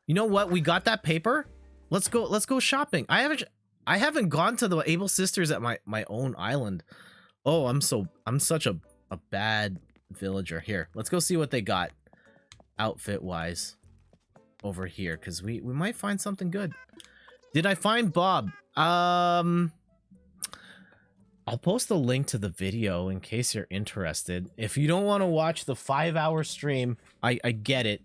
You know what? We got that paper. Let's go shopping. I haven't gone to the Able sisters at my own island. Oh, I'm such a bad villager. Here, let's go see what they got outfit wise over here, because we might find something good. Did I find Bob? I'll post a link to the video in case you're interested. If you don't want to watch the 5-hour stream, I get it.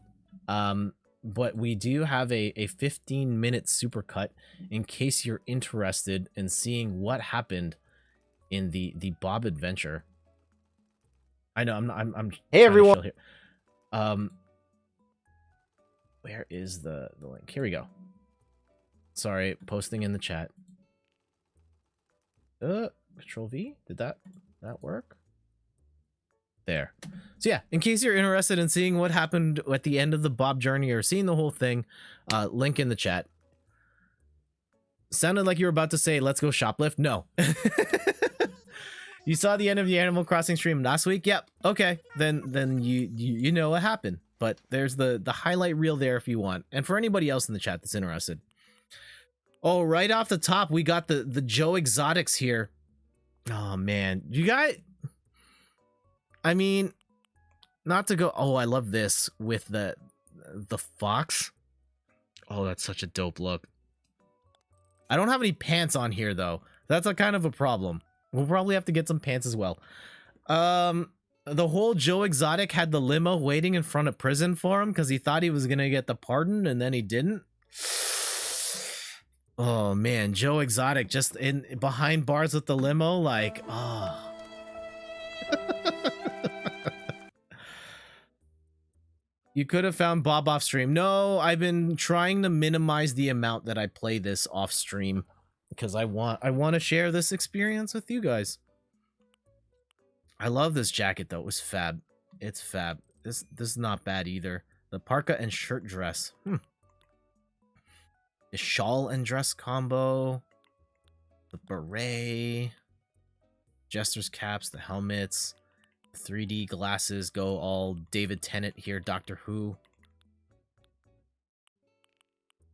But we do have a 15-minute supercut in case you're interested in seeing what happened in the Bob adventure. I know I'm hey everyone here. Where is the link? Here we go. Sorry, posting in the chat. Control V? Did that work? There. So yeah, in case you're interested in seeing what happened at the end of the Bob journey or seeing the whole thing, link in the chat. Sounded like you were about to say, let's go shoplift. No. You saw the end of the Animal Crossing stream last week? Yep. Okay. Then you know what happened. But there's the highlight reel there if you want. And for anybody else in the chat that's interested. Oh, right off the top, we got the Joe Exotics here. Oh man, you got. I mean, not to go. Oh, I love this with the fox. Oh, that's such a dope look. I don't have any pants on here though. That's a kind of a problem. We'll probably have to get some pants as well. The whole Joe Exotic had the limo waiting in front of prison for him because he thought he was gonna get the pardon and then he didn't. Oh man, Joe Exotic just in behind bars with the limo, like, oh. You could have found Bob off stream. No, I've been trying to minimize the amount that I play this off stream because I want to share this experience with you guys. I love this jacket though. It was fab. It's fab. This is not bad either. The parka and shirt dress. The shawl and dress combo, the beret, jester's caps, the helmets, 3D glasses go all David Tennant here, Doctor Who.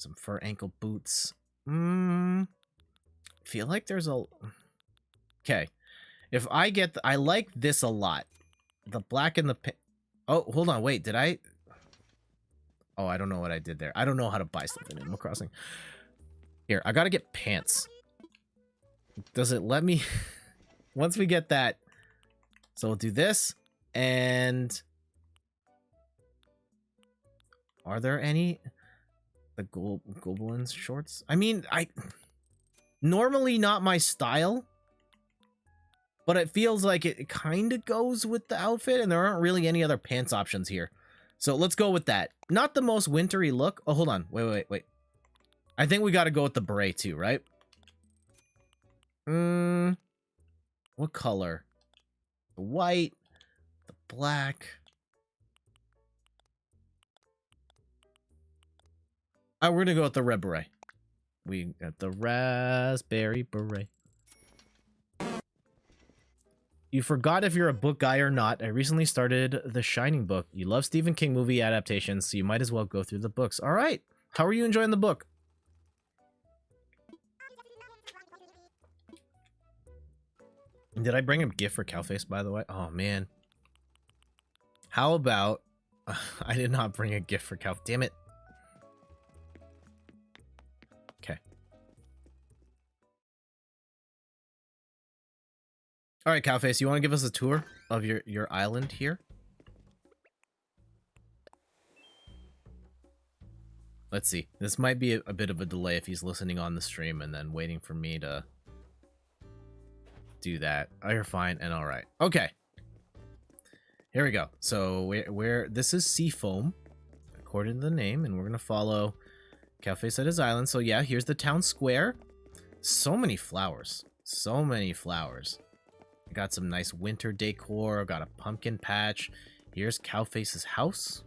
Some fur ankle boots. Feel like there's a... Okay. If I get... I like this a lot. The black and the pink... Oh, hold on. Wait, did I... Oh, I don't know what I did there. I don't know how to buy stuff in Animal Crossing. Here, I gotta get pants. Does it let me... Once we get that... So we'll do this. And... Are there any... The Goblins shorts? I mean, normally not my style. But it feels like it kind of goes with the outfit. And there aren't really any other pants options here. So let's go with that. Not the most wintry look. Oh, hold on. Wait. I think we got to go with the beret too, right? What color? The white. The black. We're going to go with the red beret. We got the raspberry beret. You forgot if you're a book guy or not. I recently started The Shining book. You love Stephen King movie adaptations, so you might as well go through the books. All right. How are you enjoying the book? Did I bring a gift for Cowface, by the way? Oh, man. How about... I did not bring a gift for Cow... Damn it. Okay. All right, Cowface, you want to give us a tour of your island here? Let's see. This might be a bit of a delay if he's listening on the stream and then waiting for me to do that. Oh, you're fine and all right. Okay. Here we go. So this is Seafoam, according to the name, and we're gonna follow Cowface at his island. So yeah, here's the town square. So many flowers. So many flowers. Got some nice winter decor. Got a pumpkin patch. Here's Cowface's house.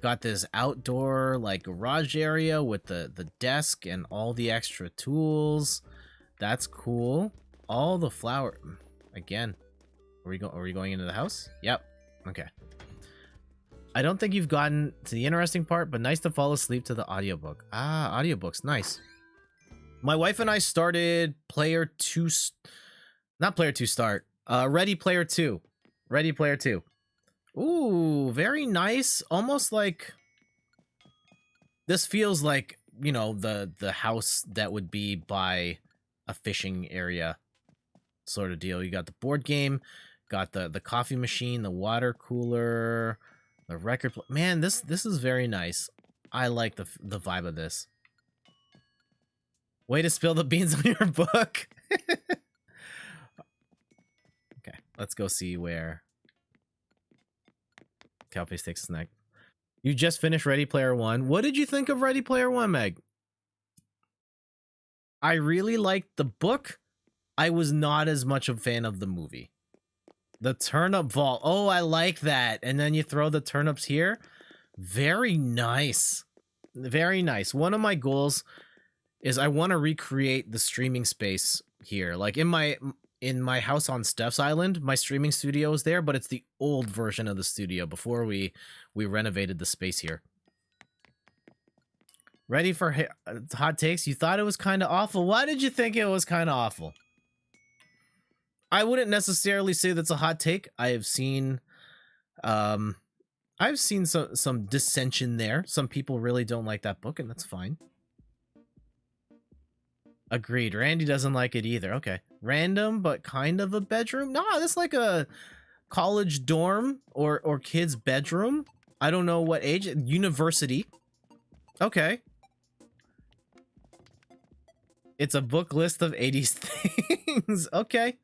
Got this outdoor like garage area with the desk and all the extra tools. That's cool. All the flower again. Are we going into the house? Yep. Okay. I don't think you've gotten to the interesting part, but nice to fall asleep to the audiobook. Ah, audiobooks, nice. My wife and I started Not Player 2 start. Ready Player 2. Ready Player 2. Ooh, very nice. Almost like... This feels like, you know, the house that would be by a fishing area sort of deal. You got the board game, got the coffee machine, the water cooler, the record... Man, this is very nice. I like the vibe of this. Way to spill the beans on your book. Okay, let's go see where Cowface takes a snack. You just finished Ready Player One. What did you think of Ready Player One, Meg? I really liked the book. I was not as much a fan of the movie. The turnip vault. Oh, I like that. And then you throw the turnips here. Very nice. Very nice. One of my goals is I want to recreate the streaming space here. Like in my house on Steph's Island, my streaming studio is there, but it's the old version of the studio before we renovated the space here. Ready for hot takes? You thought it was kind of awful. Why did you think it was kind of awful? I wouldn't necessarily say that's a hot take. I've seen some dissension there. Some people really don't like that book, and that's fine. Agreed. Randy doesn't like it either. Okay. Random, but kind of a bedroom? No, that's like a college dorm or kid's bedroom. I don't know what age. University. Okay. It's a book list of 80s things. Okay.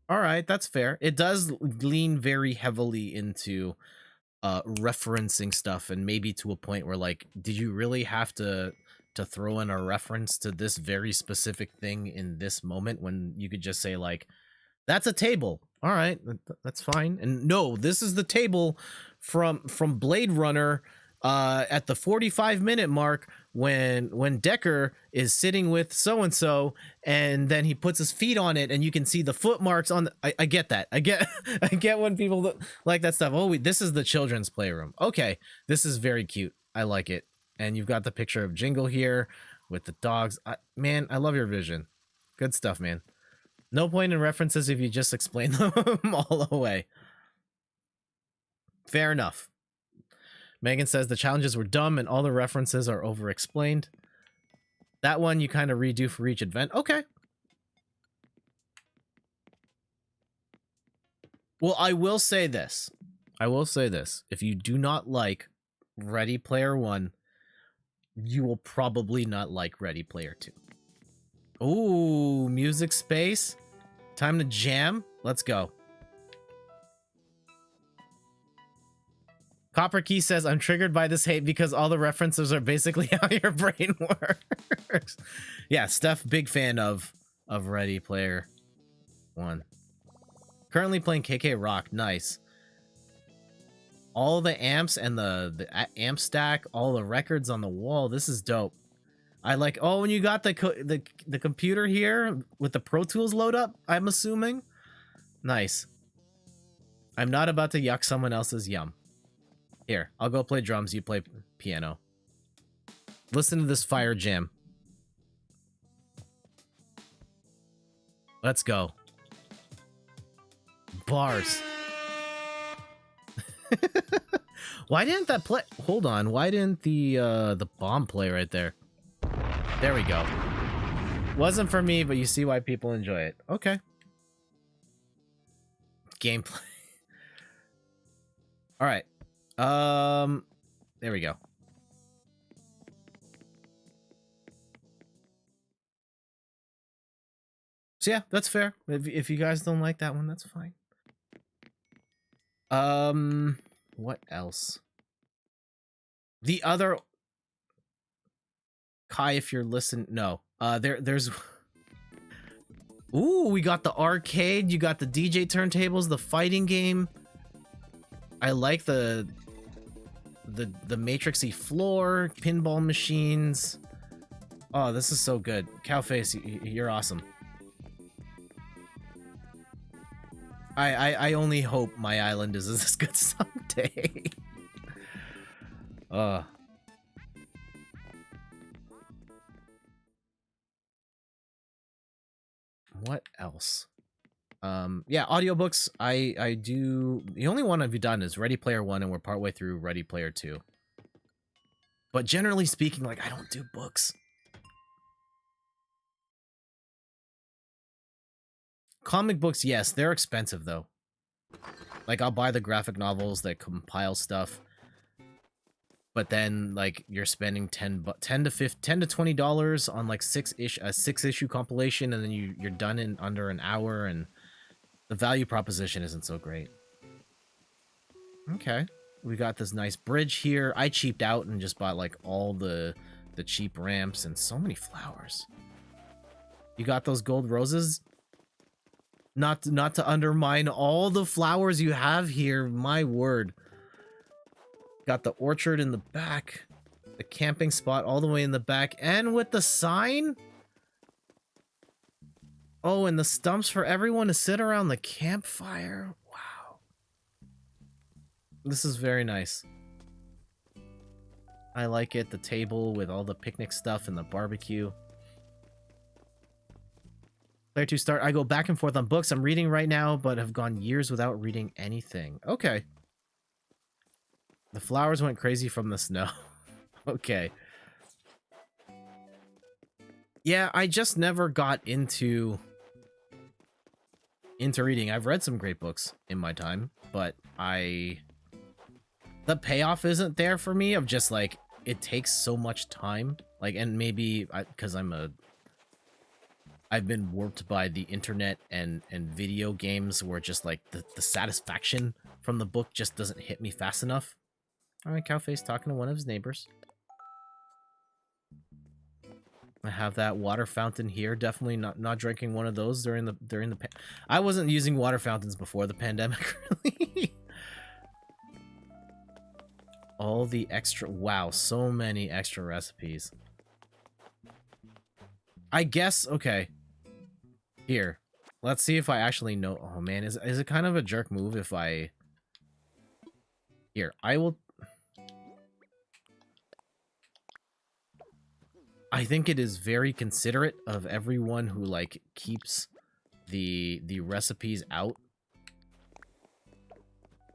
All right, that's fair. It does lean very heavily into referencing stuff, and maybe to a point where, like, did you really have to throw in a reference to this very specific thing in this moment when you could just say, like, that's a table. All right, that's fine. And no, this is the table from Blade Runner at the 45-minute mark when Decker is sitting with so and so, and then he puts his feet on it, and you can see the foot marks on. I get that. I get I get when people like that stuff. Oh, this is the children's playroom. Okay, this is very cute. I like it. And you've got the picture of Jingle here with the dogs. Man, I love your vision. Good stuff, man. No point in references if you just explain them all away. Fair enough. Megan says the challenges were dumb and all the references are over-explained. That one you kind of redo for each event. Okay. Well, I will say this. If you do not like Ready Player One, you will probably not like Ready Player 2. Ooh, music space. Time to jam. Let's go. Copper Key says, I'm triggered by this hate because all the references are basically how your brain works. Yeah, Steph, big fan of Ready Player One. Currently playing KK Rock. Nice. All the amps and the amp stack, all the records on the wall. This is dope. I like, oh, when you got the computer here with the Pro Tools load up, I'm assuming. Nice. I'm not about to yuck someone else's yum. Here, I'll go play drums, you play piano. Listen to this fire jam. Let's go. Bars. Why didn't that play? Hold on. Why didn't the bomb play right there? There we go. Wasn't for me, but you see why people enjoy it. Okay. Gameplay. All right. There we go. So yeah, that's fair. If you guys don't like that one, that's fine. What else? The other Kai, if you're listening, no. There's ooh, we got the arcade, you got the DJ turntables, the fighting game. I like the matrixy floor, pinball machines. Oh, this is so good. Cowface, you're awesome. I only hope my island is this good someday. What else? Yeah, audiobooks. I do. The only one I've done is Ready Player One, and we're partway through Ready Player Two. But generally speaking, like, I don't do books. Comic books, yes, they're expensive though. Like, I'll buy the graphic novels that compile stuff, but then like you're spending $10 to $20 on like a 6-issue compilation, and then you're done in under an hour, and the value proposition isn't so great. Okay, we got this nice bridge here. I cheaped out and just bought like all the cheap ramps and so many flowers. You got those gold roses? Not to undermine all the flowers you have here, my word. Got the orchard in the back, the camping spot all the way in the back, and with the sign. Oh, and the stumps for everyone to sit around the campfire. Wow. This is very nice. I like it. The table with all the picnic stuff and the barbecue. Player 2 start. I go back and forth on books. I'm reading right now, but have gone years without reading anything. Okay. The flowers went crazy from the snow. Okay. Yeah, I just never got into reading. I've read some great books in my time, but the payoff isn't there for me of just like, it takes so much time. Like, and maybe because I've been warped by the internet and video games where just like the satisfaction from the book just doesn't hit me fast enough. All right, Cowface talking to one of his neighbors. I have that water fountain here. Definitely not drinking one of those during the I wasn't using water fountains before the pandemic, really. All the extra, wow, so many extra recipes. I guess, okay. Here. Let's see if I actually know. Oh man, is it kind of a jerk move if I... Here, I will... I think it is very considerate of everyone who, like, keeps the recipes out.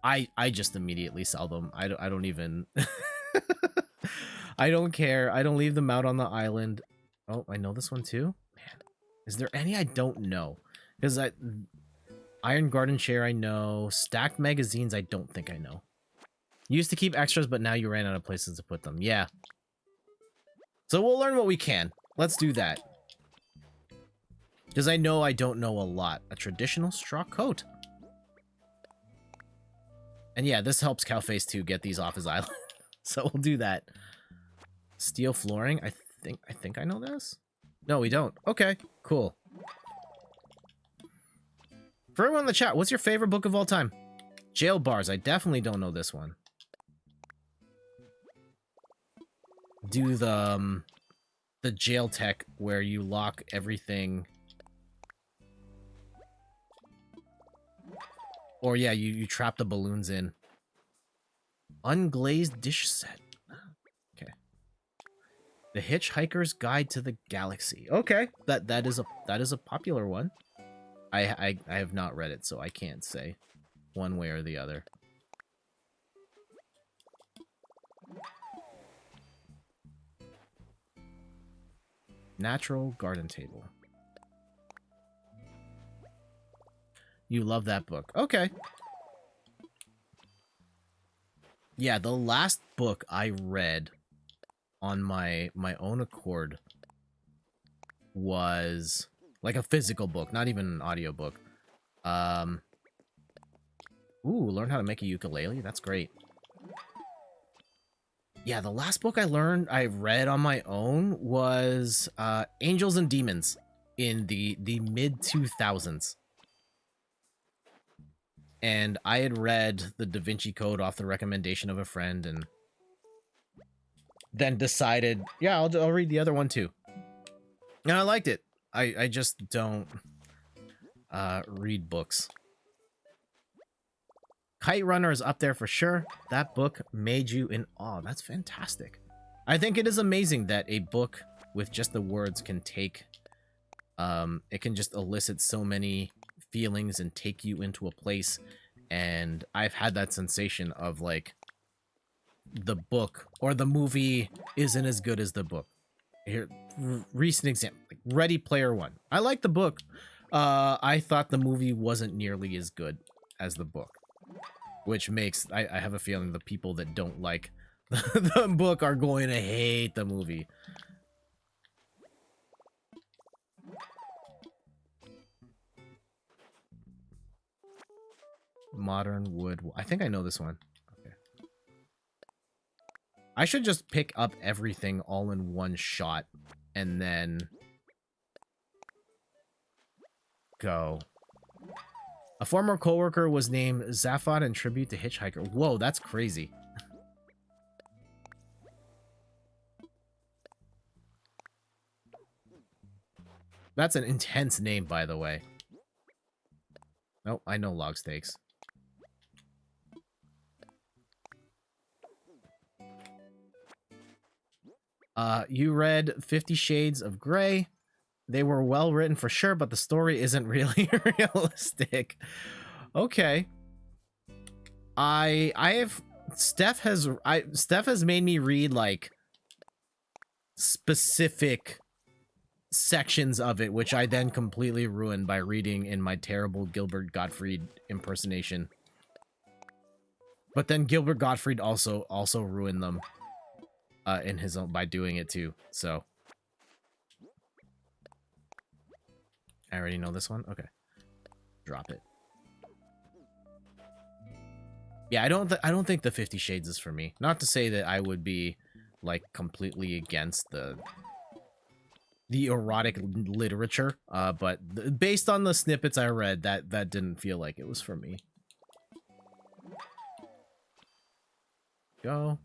I just immediately sell them. I don't even... I don't care. I don't leave them out on the island. Oh, I know this one too? Man, is there any I don't know? Because Iron Garden Chair I know. Stacked magazines I don't think I know. You used to keep extras, but now you ran out of places to put them. Yeah. So we'll learn what we can. Let's do that. Because I know I don't know a lot. A traditional straw coat. And yeah, this helps Cowface to get these off his island. So we'll do that. Steel flooring. I think I know this. No, we don't. Okay, cool. For everyone in the chat, what's your favorite book of all time? Jail bars. I definitely don't know this one. Do the jail tech where you lock everything. Or yeah, you trap the balloons in. Unglazed dish set. Okay. The Hitchhiker's Guide to the Galaxy. Okay, that is a popular one. I have not read it, so I can't say one way or the other. Natural garden table. You love that book. Okay. Yeah, the last book I read on my own accord was like a physical book, not even an audiobook. Ooh, learn how to make a ukulele. That's great. Yeah, the last book I read on my own was Angels and Demons in the mid 2000s. And I had read the Da Vinci Code off the recommendation of a friend and then decided, yeah, I'll read the other one too. And I liked it. I just don't read books. Kite Runner is up there for sure. That book made you in awe. That's fantastic. I think it is amazing that a book with just the words can take, it can just elicit so many feelings and take you into a place. And I've had that sensation of like the book or the movie isn't as good as the book. Here, recent example, like Ready Player One. I like the book. I thought the movie wasn't nearly as good as the book, which makes I have a feeling the people that don't like the book are going to hate the movie. Modern wood. I think I know this one. Okay. I should just pick up everything all in one shot and then go. A former coworker was named Zaphod in tribute to Hitchhiker. Whoa, that's crazy. That's an intense name, by the way. Oh, I know log steaks. You read 50 Shades of Grey. They were well written for sure, but the story isn't really realistic. Okay. Steph has made me read like specific sections of it, which I then completely ruined by reading in my terrible Gilbert Gottfried impersonation. But then Gilbert Gottfried also ruined them in his own by doing it too. So I already know this one. Okay, drop it. Yeah, I don't think the 50 Shades is for me. Not to say that I would be like completely against the erotic literature, but based on the snippets I read, that didn't feel like it was for me. Go.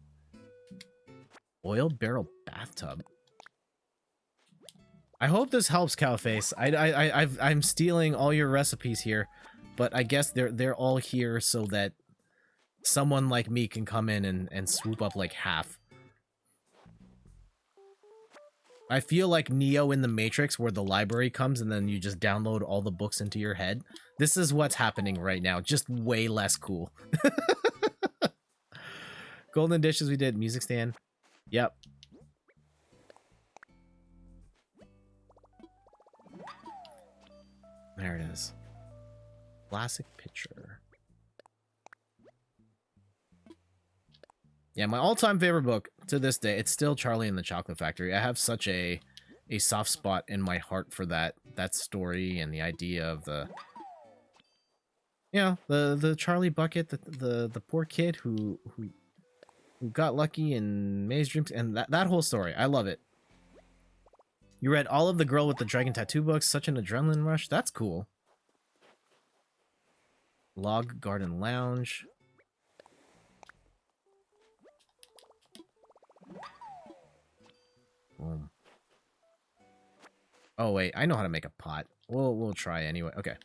Oil barrel bathtub. I hope this helps, Cowface. I'm stealing all your recipes here, but I guess they're all here so that someone like me can come in and swoop up like half. I feel like Neo in the Matrix, where the library comes and then you just download all the books into your head. This is what's happening right now, just way less cool. Golden dishes we did, music stand. Yep. There it is. Classic picture. Yeah, my all-time favorite book to this day, it's still Charlie and the Chocolate Factory. I have such a soft spot in my heart for that story and the idea of the, you know, the Charlie bucket, the poor kid who got lucky and made his dreams, and that whole story. I love it. You read all of the Girl with the Dragon Tattoo books, such an adrenaline rush. That's cool. Log Garden Lounge. Boom. Oh wait, I know how to make a pot. We'll try anyway. Okay.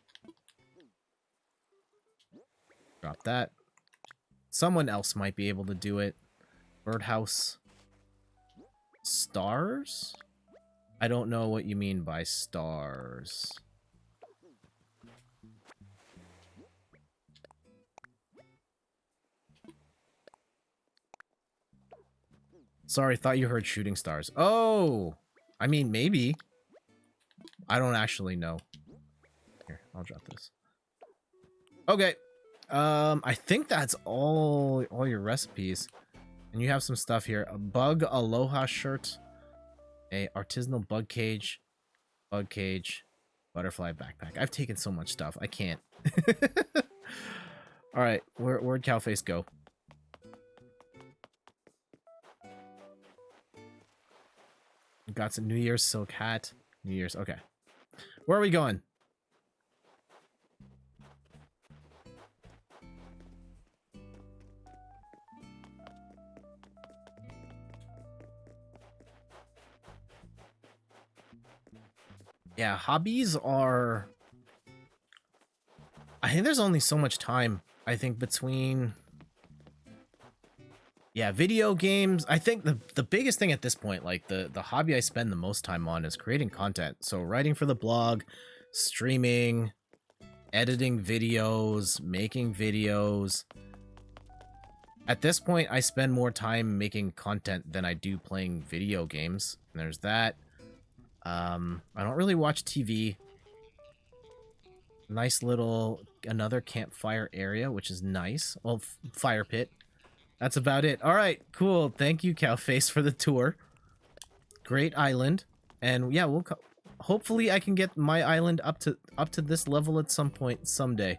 Drop that. Someone else might be able to do it. Birdhouse. Stars? I don't know what you mean by stars. Sorry, thought you heard shooting stars. Oh! I mean, maybe. I don't actually know. Here, I'll drop this. Okay. I think that's all your recipes. And you have some stuff here. A bug aloha shirt. A artisanal bug cage. Butterfly backpack. I've taken so much stuff. I can't. Alright, where'd Cowface go? Got some New Year's silk hat. New Year's, okay. Where are we going? Yeah, hobbies are... I think there's only so much time, I think, between... Yeah, video games. I think the biggest thing at this point, like the hobby I spend the most time on is creating content. So writing for the blog, streaming, editing videos, making videos. At this point, I spend more time making content than I do playing video games. And there's that. I don't really watch TV. Nice little, another campfire area, which is nice. Well, fire pit. That's about it. All right, cool. Thank you, Cowface, for the tour. Great island. And yeah, we'll hopefully I can get my island up to this level at some point someday.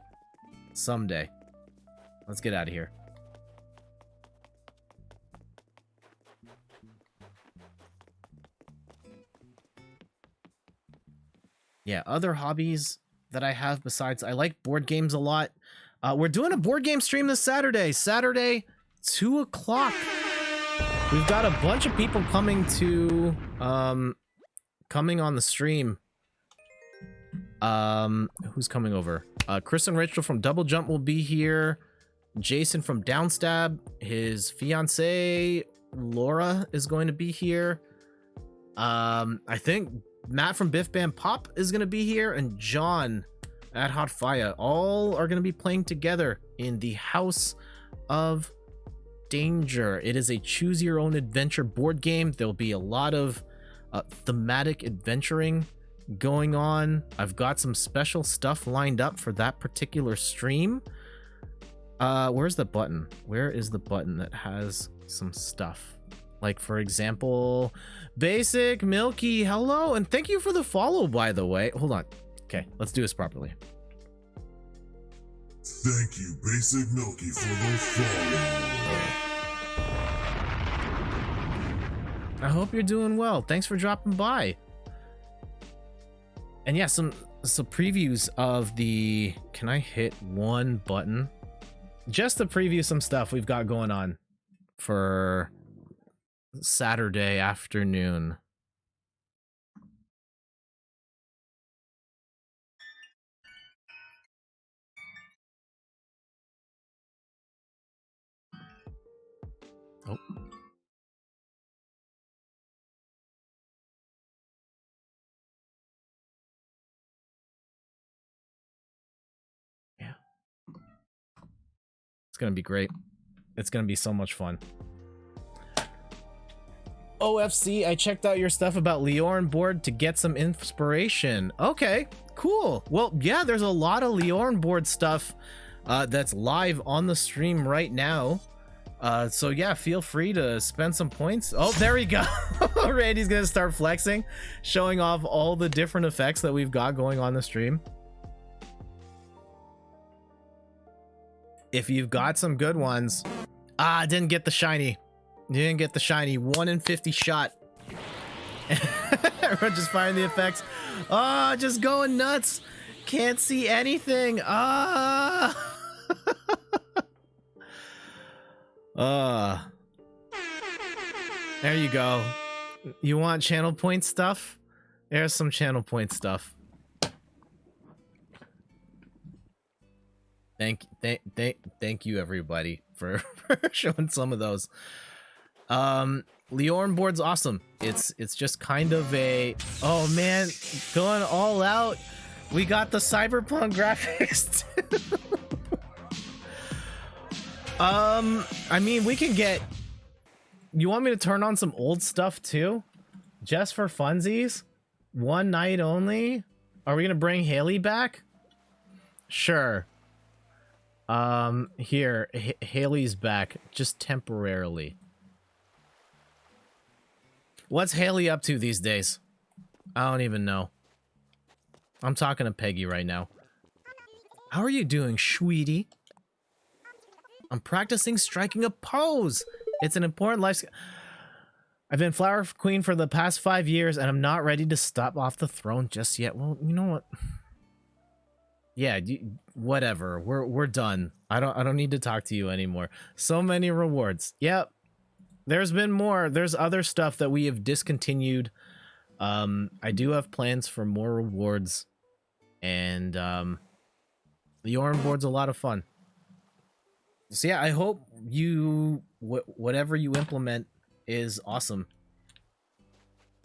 Someday. Let's get out of here. Yeah, other hobbies that I have besides, I like board games a lot. We're doing a board game stream this Saturday. Saturday, 2 o'clock. We've got a bunch of people coming to, coming on the stream. Who's coming over? Chris and Rachel from Double Jump will be here. Jason from Downstab. His fiance Laura is going to be here. I think Matt from Biff Bam Pop is going to be here, and John at Hot Fire. All are going to be playing together in the House of Danger. It is a choose your own adventure board game. There'll be a lot of thematic adventuring going on. I've got some special stuff lined up for that particular stream. Where's the button? Where is the button that has some stuff? Like, for example, Basic Milky, hello, and thank you for the follow, by the way. Hold on. Okay, let's do this properly. Thank you, Basic Milky, for the follow. I hope you're doing well. Thanks for dropping by. And yeah, some previews of the... Can I hit one button? Just to preview some stuff we've got going on for Saturday afternoon. Oh. Yeah. It's gonna be great. It's gonna be so much fun. OFC, I checked out your stuff about Leorin board to get some inspiration. Okay, cool. Well, yeah, there's a lot of Leorin board stuff that's live on the stream right now. So yeah, feel free to spend some points. Oh, there we go. Randy's gonna start flexing, showing off all the different effects that we've got going on the stream. If you've got some good ones. Ah, didn't get the shiny. Didn't get the shiny. 1 in 50 shot. Everyone just firing the effects. Ah, just going nuts. Can't see anything. Ah. There you go. You want channel point stuff? There's some channel point stuff. Thank you everybody for showing some of those. Leorin board's awesome. It's just kind of a, oh man, going all out. We got the cyberpunk graphics. I mean, we can get, you want me to turn on some old stuff too? Just for funsies? One night only? Are we gonna bring Haley back? Sure. Here, Haley's back, just temporarily. What's Haley up to these days? I don't even know. I'm talking to Peggy right now. How are you doing, sweetie? I'm practicing striking a pose. It's an important life skill. I've been Flower Queen for the past 5 years, and I'm not ready to stop off the throne just yet. Well, you know what? Yeah, whatever. We're done. I don't need to talk to you anymore. So many rewards. Yep. There's been more. There's other stuff that we have discontinued. I do have plans for more rewards, and the Oran board's a lot of fun. So yeah, I hope you whatever you implement is awesome.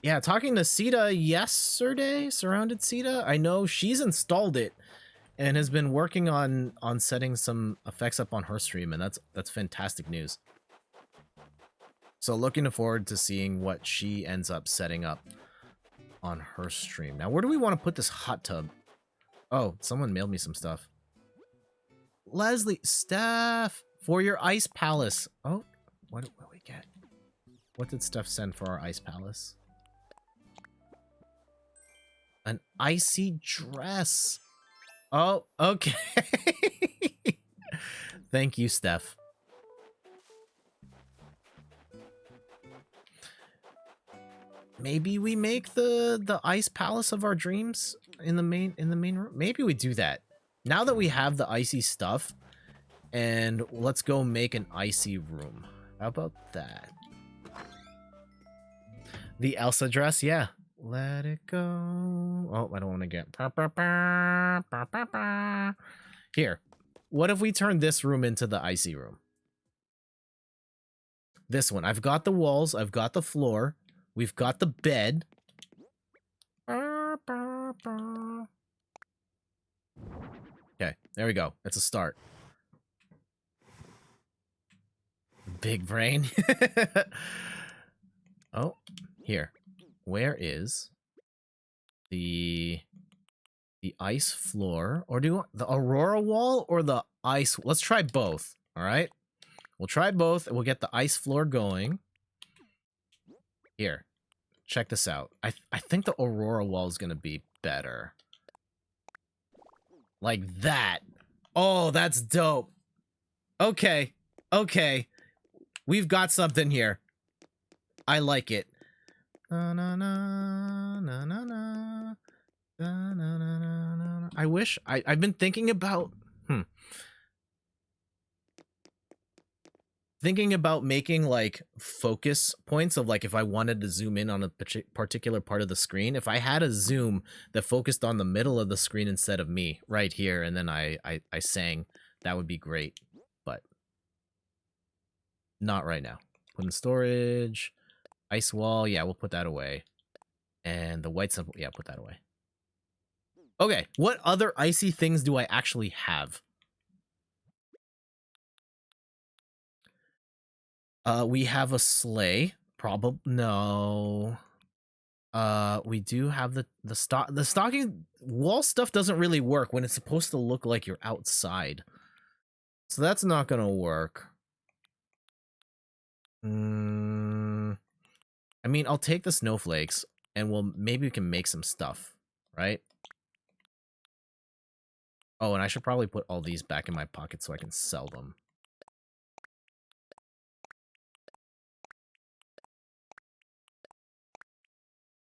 Yeah, talking to Sita yesterday, Surrounded Sita. I know she's installed it and has been working on setting some effects up on her stream, and that's fantastic news. So looking forward to seeing what she ends up setting up on her stream. Now, where do we want to put this hot tub? Oh, someone mailed me some stuff. Leslie, Steph, for your ice palace. Oh, what did we get? What did Steph send for our ice palace? An icy dress. Oh, okay. Thank you, Steph. Maybe we make the ice palace of our dreams in the main room. Maybe we do that. Now that we have the icy stuff, and let's go make an icy room. How about that? The Elsa dress, yeah. Let it go. Oh, I don't want to get. Here. What if we turn this room into the icy room? This one. I've got the walls. I've got the floor. We've got the bed. Okay, there we go. It's a start. Big brain. Oh, here. Where is the ice floor? Or do you want the Aurora wall or the ice? Let's try both. All right. We'll try both and we'll get the ice floor going. Here. Check this out. I think the Aurora wall is going to be better. Like that. Oh, that's dope. Okay. Okay. We've got something here. I like it. Na, na, na, na, na, na. Na, na, na, na, na. I wish I've been thinking about thinking about making like focus points of like if I wanted to zoom in on a particular part of the screen, if I had a zoom that focused on the middle of the screen instead of me right here, and then I sang, that would be great, but not right now. Put in storage. Ice wall. Yeah, we'll put that away. And the white simple. Yeah, put that away. Okay, what other icy things do I actually have? We have a sleigh. Probably no. We do have the stocking wall stuff doesn't really work when it's supposed to look like you're outside. So that's not gonna work. I mean, I'll take the snowflakes and maybe we can make some stuff, right? Oh, and I should probably put all these back in my pocket so I can sell them.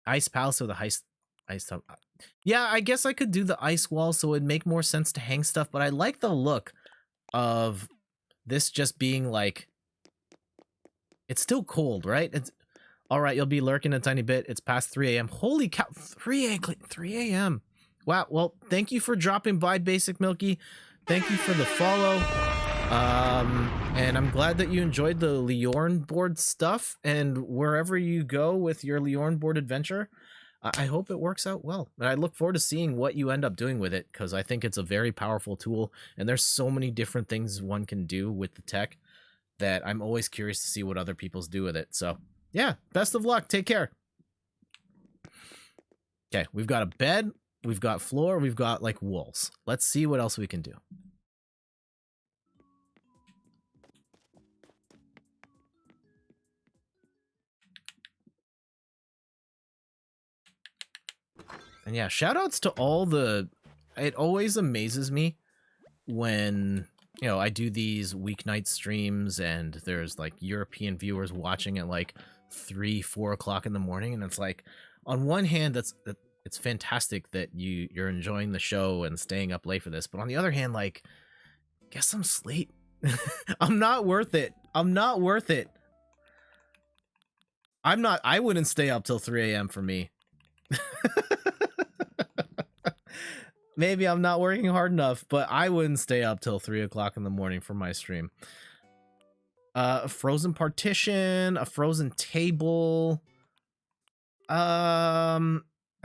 Ice palace or the ice tub. Yeah, I guess I could do the ice wall so it'd make more sense to hang stuff, but I like the look of this just being like, it's still cold, right? It's all right. You'll be lurking a tiny bit. It's past 3 a.m. Holy cow, 3 a.m. Wow. Well, thank you for dropping by, Basic Milky. Thank you for the follow. And I'm glad that you enjoyed the Leorn board stuff, and wherever you go with your Leorn board adventure, I hope it works out well. And I look forward to seeing what you end up doing with it, because I think it's a very powerful tool, and there's so many different things one can do with the tech that I'm always curious to see what other people's do with it. So yeah, best of luck. Take care. Okay, we've got a bed, we've got floor, we've got like walls. Let's see what else we can do. And yeah, shout outs to all the, it always amazes me when, you know, I do these weeknight streams and there's like European viewers watching at like 3-4 o'clock in the morning. And it's like, on one hand, it's fantastic that you're enjoying the show and staying up late for this. But on the other hand, like, get some sleep. I'm not worth it. I'm not worth it. I wouldn't stay up till 3 a.m. for me. Maybe I'm not working hard enough, but I wouldn't stay up till 3 o'clock in the morning for my stream. A frozen partition, a frozen table. I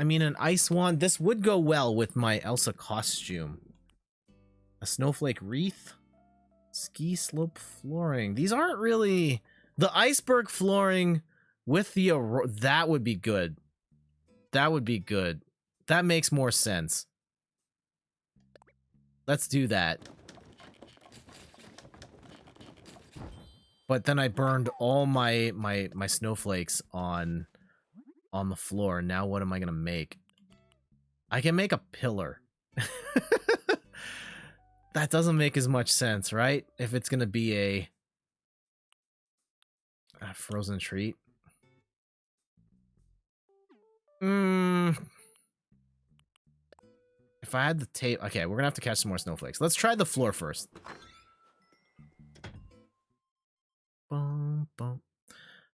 mean, an ice wand. This would go well with my Elsa costume. A snowflake wreath. Ski slope flooring. These aren't really... The iceberg flooring with the... That would be good. That would be good. That makes more sense. Let's do that. But then I burned all my snowflakes on the floor. Now what am I gonna make? I can make a pillar. That doesn't make as much sense, right? If it's gonna be a frozen treat. If I had the tape... Okay, we're gonna have to catch some more snowflakes. Let's try the floor first. Bum, bum.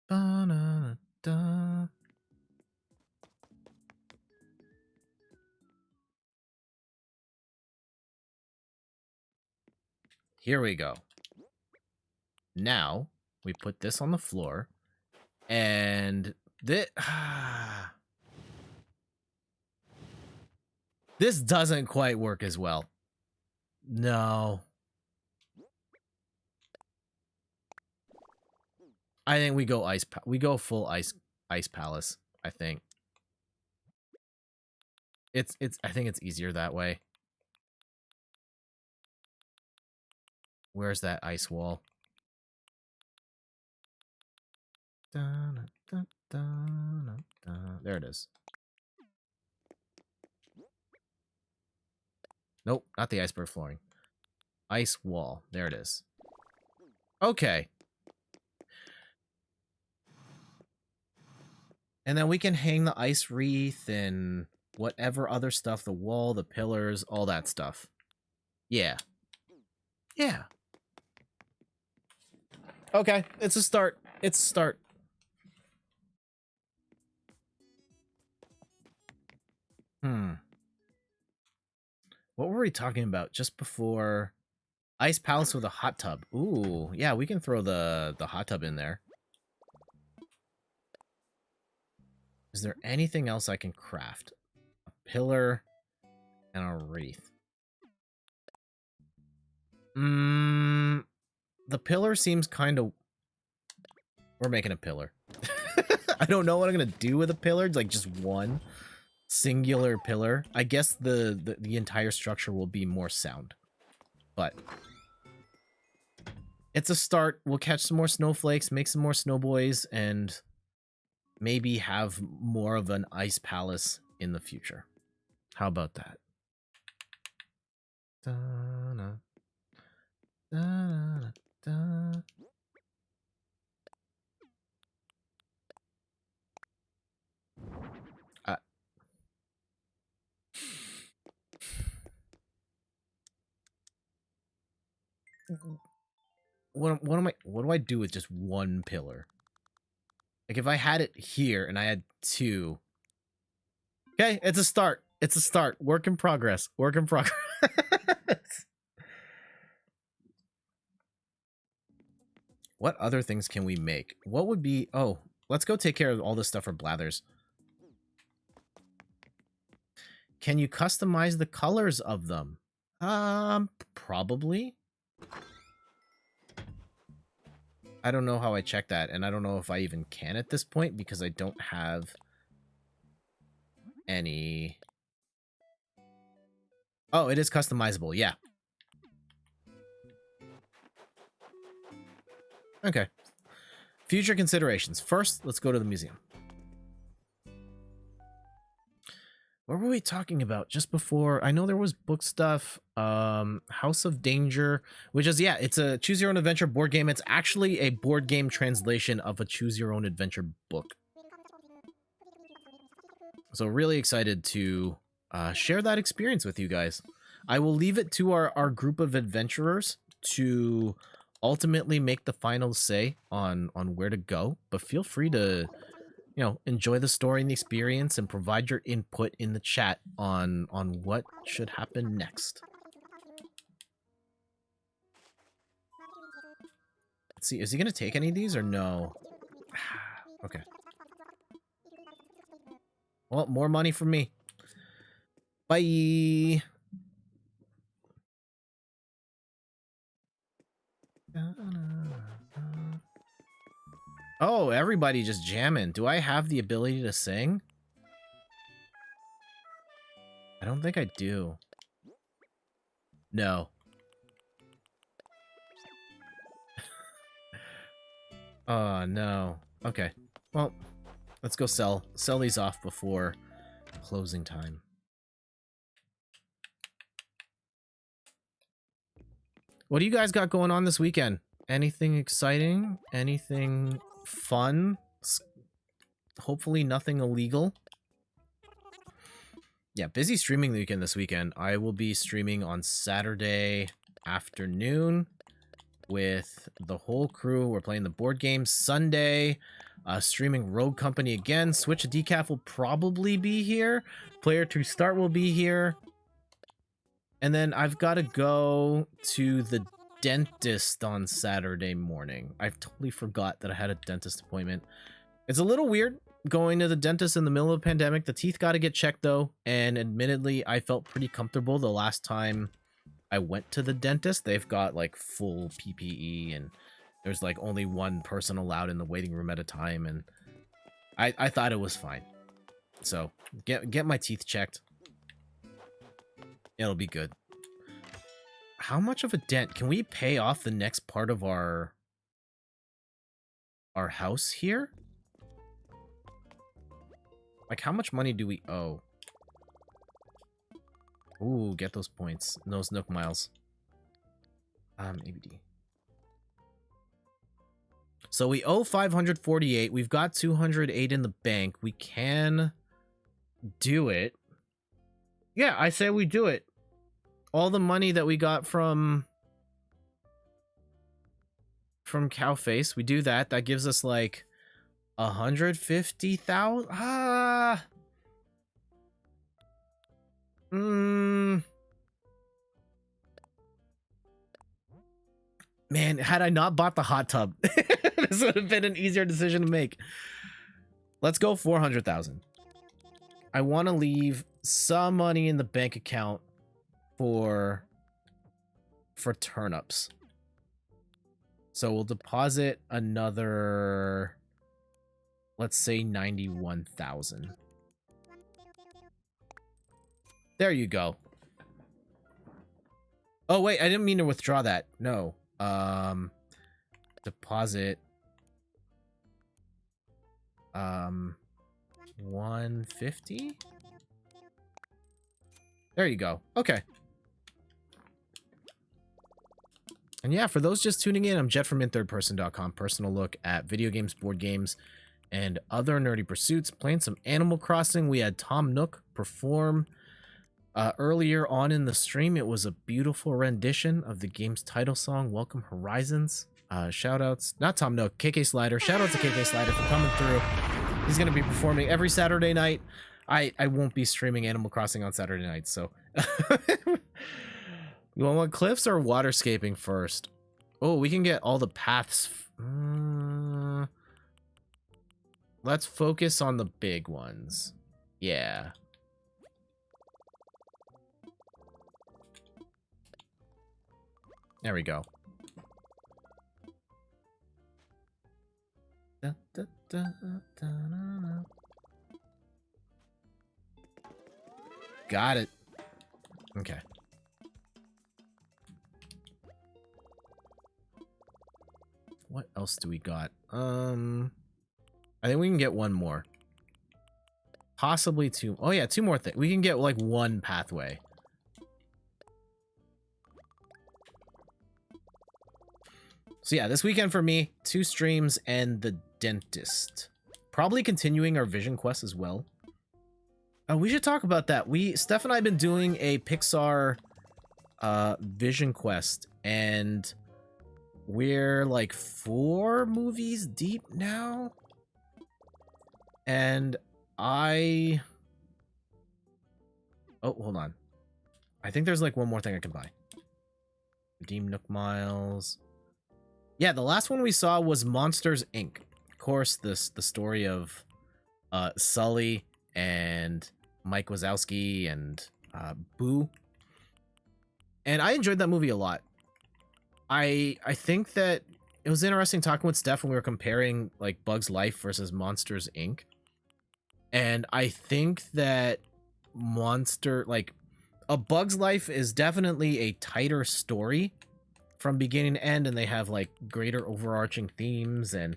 Ba-na-da. Here we go. Now, we put this on the floor. And... This doesn't quite work as well. No. I think we go full ice palace, I think. I think it's easier that way. Where's that ice wall? There it is. Nope, not the iceberg flooring. Ice wall. There it is. Okay. And then we can hang the ice wreath and whatever other stuff, the wall, the pillars, all that stuff. Yeah. Yeah. Okay, it's a start. It's a start. What were we talking about just before? Ice palace with a hot tub. Ooh, yeah, we can throw the hot tub in there. Is there anything else I can craft? A pillar and a wreath. The pillar seems kind of... We're making a pillar. I don't know what I'm going to do with a pillar. It's like just one singular pillar. I guess the entire structure will be more sound. But it's a start. We'll catch some more snowflakes, make some more snowboys, and maybe have more of an ice palace in the future. How about that? Da-na, da-na, da. What do I do with just one pillar? Like if I had it here and I had two. Okay, it's a start. It's a start. Work in progress. Work in progress. What other things can we make? What would be... Oh, let's go take care of all this stuff for Blathers. Can you customize the colors of them? Probably. I don't know how I check that, and I don't know if I even can at this point because I don't have any... Oh, it is customizable, yeah. Okay. Future considerations. First, let's go to the museum. What were we talking about just before? I know there was book stuff. House of Danger, which is, yeah, it's a choose your own adventure board game. It's actually a board game translation of a choose your own adventure book. So really excited to share that experience with you guys. I will leave it to our group of adventurers to ultimately make the final say on where to go, but feel free to, you know, enjoy the story and the experience and provide your input in the chat on what should happen next. Let's see, is he going to take any of these or no? Okay. Well, more money for me. Bye. Oh, everybody just jamming. Do I have the ability to sing? I don't think I do. No. Oh, no. Okay. Well, let's go sell these off before closing time. What do you guys got going on this weekend? Anything exciting? Anything fun? Hopefully nothing illegal. Yeah, busy streaming the weekend this weekend. I will be streaming on Saturday afternoon with the whole crew. We're playing the board game. Sunday, streaming Rogue Company again. Switch Decaf will probably be here. Player to Start will be here. And then I've got to go to the dentist on Saturday morning. I totally forgot that I had a dentist appointment. It's a little weird going to the dentist in the middle of a pandemic. The teeth got to get checked though, and admittedly I felt pretty comfortable the last time I went to the dentist. They've got like full PPE and there's like only one person allowed in the waiting room at a time, and I thought it was fine. So get my teeth checked. It'll be good. How much of a dent? Can we pay off the next part of our house here? Like, how much money do we owe? Ooh, get those points. Those Nook miles. ABD. So we owe 548. We've got 208 in the bank. We can do it. Yeah, I say we do it. All the money that we got from Cowface, we do that. That gives us like 150,000. Man, had I not bought the hot tub, this would have been an easier decision to make. Let's go 400,000. I want to leave some money in the bank account for turnips. So we'll deposit another, let's say 91,000. There you go. Oh wait, I didn't mean to withdraw that. No. Deposit 150. There you go. Okay. And yeah, for those just tuning in, I'm Jet from inthirdperson.com. Personal look at video games, board games, and other nerdy pursuits. Playing some Animal Crossing. We had Tom Nook perform earlier on in the stream. It was a beautiful rendition of the game's title song, Welcome Horizons. Shout outs, not Tom Nook, KK Slider. Shout out to KK Slider for coming through. He's going to be performing every Saturday night. I won't be streaming Animal Crossing on Saturday nights, so. You want cliffs or waterscaping first? Oh, we can get all the paths. Let's focus on the big ones. Yeah. There we go. Got it. Okay. What else do we got? I think we can get one more. Possibly two. Oh yeah, two more things. We can get like one pathway. So yeah, this weekend for me, 2 streams and the dentist. Probably continuing our vision quest as well. We should talk about that. Steph and I have been doing a Pixar vision quest, and we're like 4 movies deep now. And oh, hold on. I think there's like one more thing I can buy. Redeem Nook Miles. Yeah, the last one we saw was Monsters, Inc. Of course, the story of Sully and Mike Wazowski and Boo. And I enjoyed that movie a lot. I think that it was interesting talking with Steph when we were comparing like Bug's Life versus Monsters, Inc. And I think that A Bug's Life is definitely a tighter story from beginning to end, and they have like greater overarching themes, and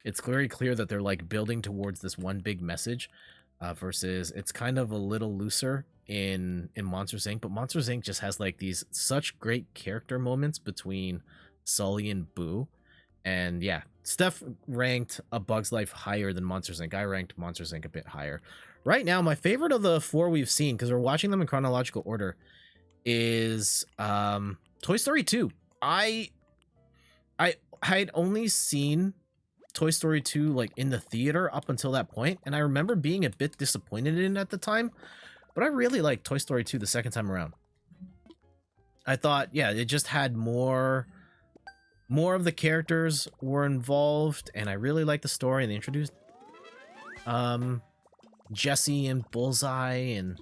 it's very clear that they're like building towards this one big message, versus it's kind of a little looser in Monsters Inc. But Monsters Inc. just has like these such great character moments between Sully and Boo. And yeah, Steph ranked A Bug's Life higher than Monsters Inc. I ranked Monsters Inc. a bit higher. Right now, my favorite of the 4 we've seen, because we're watching them in chronological order, is Toy Story 2. I had only seen Toy Story 2 like in the theater up until that point, and I remember being a bit disappointed in it at the time, but I really liked Toy Story 2 the second time around. I thought, yeah, it just had more of the characters were involved, and I really liked the story, and they introduced Jesse and Bullseye, and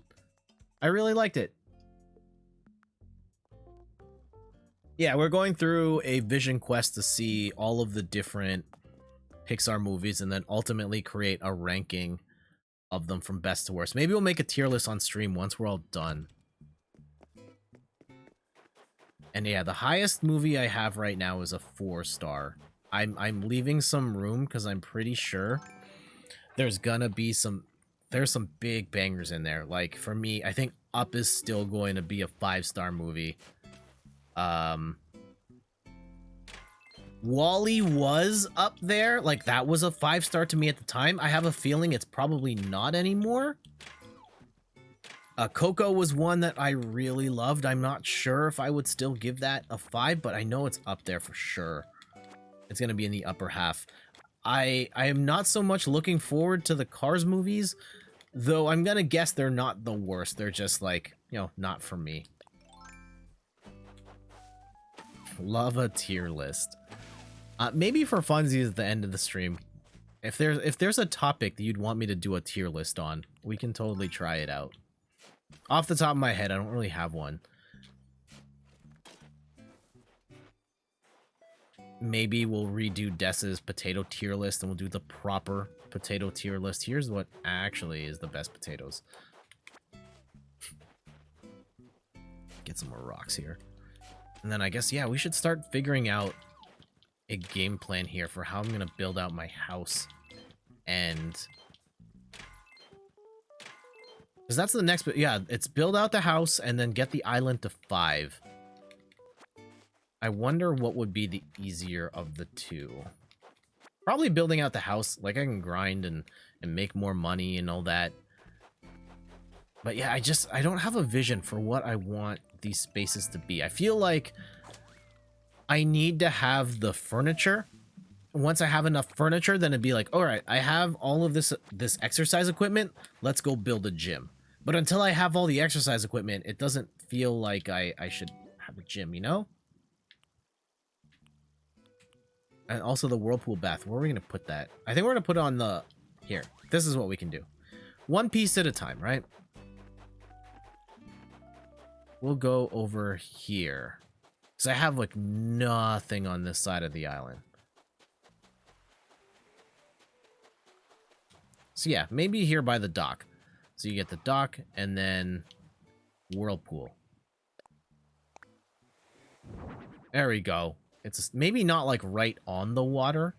I really liked it. Yeah, we're going through a vision quest to see all of the different Pixar movies and then ultimately create a ranking of them from best to worst. Maybe we'll make a tier list on stream once we're all done. And yeah, the highest movie I have right now is a 4-star. I'm leaving some room because I'm pretty sure there's gonna be some big bangers in there. Like for me, I think Up is still going to be a 5-star movie. WALL-E was up there, like that was a 5-star to me at the time. I have a feeling it's probably not anymore. Coco was one that I really loved. I'm not sure if I would still give that a 5, but I know it's up there for sure. It's gonna be in the upper half. I am not so much looking forward to the Cars movies, though I'm gonna guess they're not the worst. They're just like, you know, not for me. Love a tier list. Maybe for funsies at the end of the stream, If there's a topic that you'd want me to do a tier list on, we can totally try it out. Off the top of my head, I don't really have one. Maybe we'll redo Dessa's potato tier list and we'll do the proper potato tier list. Here's what actually is the best potatoes. Get some more rocks here. And then I guess, yeah, we should start figuring out a game plan here for how I'm going to build out my house. And... because that's the next... yeah, it's build out the house and then get the island to 5. I wonder what would be the easier of the two. Probably building out the house. Like, I can grind and make more money and all that. But yeah, I don't have a vision for what I want these spaces to be. I feel like I need to have the furniture. Once I have enough furniture, then it'd be like, all right, I have all of this exercise equipment. Let's go build a gym. But until I have all the exercise equipment, it doesn't feel like I should have a gym, you know? And also the whirlpool bath. Where are we going to put that? I think we're going to put it on the... here. This is what we can do. One piece at a time, right? We'll go over here. Because I have, like, nothing on this side of the island. So, yeah, maybe here by the dock. So you get the dock and then whirlpool. There we go. It's maybe not, like, right on the water.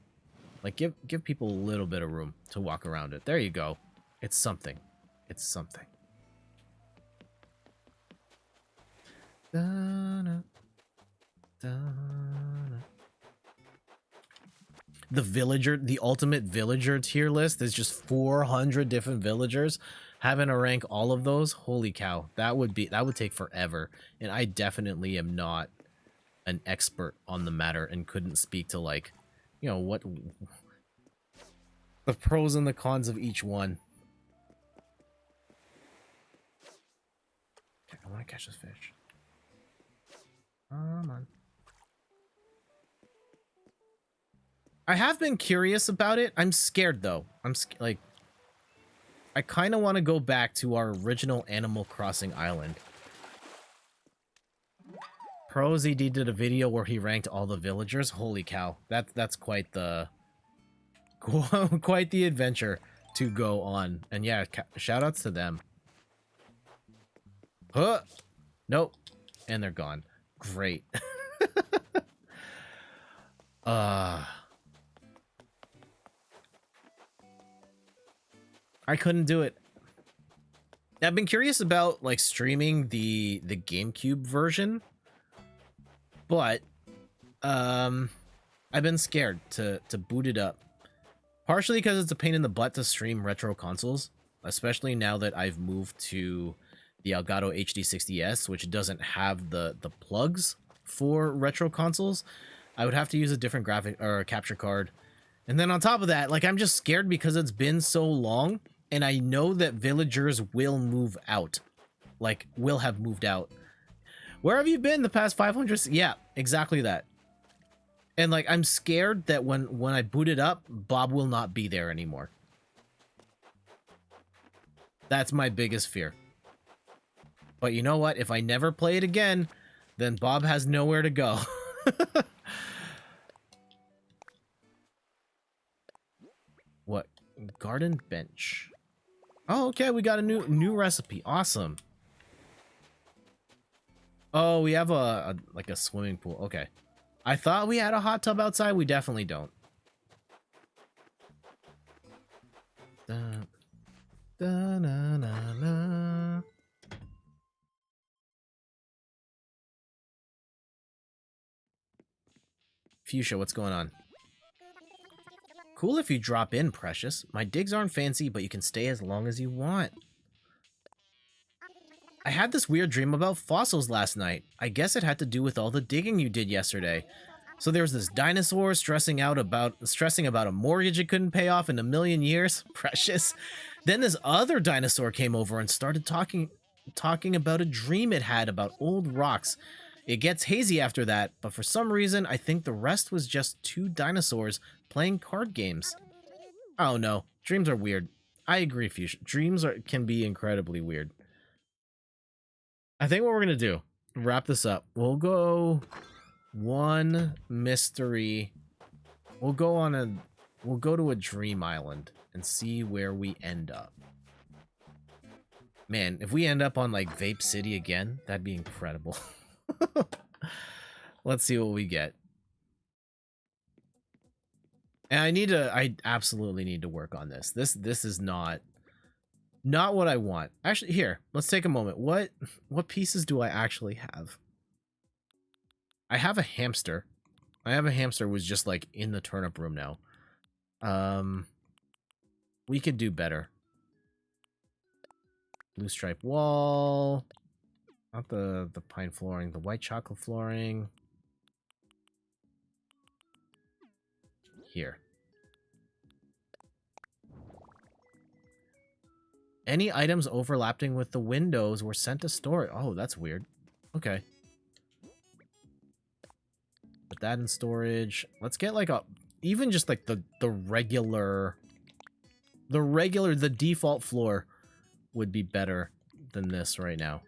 Like, give people a little bit of room to walk around it. There you go. It's something. It's something. Da-na, da-na. The villager, the ultimate villager tier list is just 400 different villagers. Having to rank all of those, holy cow, that would take forever. And I definitely am not an expert on the matter and couldn't speak to, like, you know, what the pros and the cons of each one. Okay, I want to catch this fish. Come on. I have been curious about it. I'm scared, though. Like, I kind of want to go back to our original Animal Crossing island. ProZD did a video where he ranked all the villagers. Holy cow. That's quite the... quite the adventure to go on. And yeah, shoutouts to them. Huh! Nope. And they're gone. Great. I couldn't do it. I've been curious about, like, streaming the GameCube version, but I've been scared to boot it up. Partially because it's a pain in the butt to stream retro consoles, especially now that I've moved to the Elgato HD60S, which doesn't have the plugs for retro consoles. I would have to use a different graphic or a capture card. And then on top of that, like, I'm just scared because it's been so long and I know that villagers will move out. Like, will have moved out. Where have you been the past 500? Yeah, exactly that. And, like, I'm scared that when I boot it up, Bob will not be there anymore. That's my biggest fear. But you know what? If I never play it again, then Bob has nowhere to go. What? Garden bench. Oh, okay. We got a new recipe. Awesome. Oh, we have like a swimming pool. Okay. I thought we had a hot tub outside. We definitely don't. Da, da, na, na, na. Fuchsia, what's going on? Cool if you drop in, Precious. My digs aren't fancy, but you can stay as long as you want. I had this weird dream about fossils last night. I guess it had to do with all the digging you did yesterday. So there was this dinosaur stressing about a mortgage it couldn't pay off in a million years. Precious. Then this other dinosaur came over and started talking about a dream it had about old rocks. It gets hazy after that, but for some reason, I think the rest was just two dinosaurs playing card games. Oh no, dreams are weird. I agree, Fuchsia. Dreams can be incredibly weird. I think what we're gonna do, wrap this up. We'll go one mystery. We'll go to a dream island and see where we end up. Man, if we end up on like Vape City again, that'd be incredible. Let's see what we get. And I absolutely need to work on this. This is not what I want. Actually, here, let's take a moment. What pieces do I actually have? I have a hamster. I have a hamster who's just like in the turnip room now. We could do better. Blue stripe wall. Not the pine flooring, the white chocolate flooring. Here. Any items overlapping with the windows were sent to storage. Oh, that's weird. Okay. Put that in storage. Let's get like a, even just like the default floor would be better than this right now.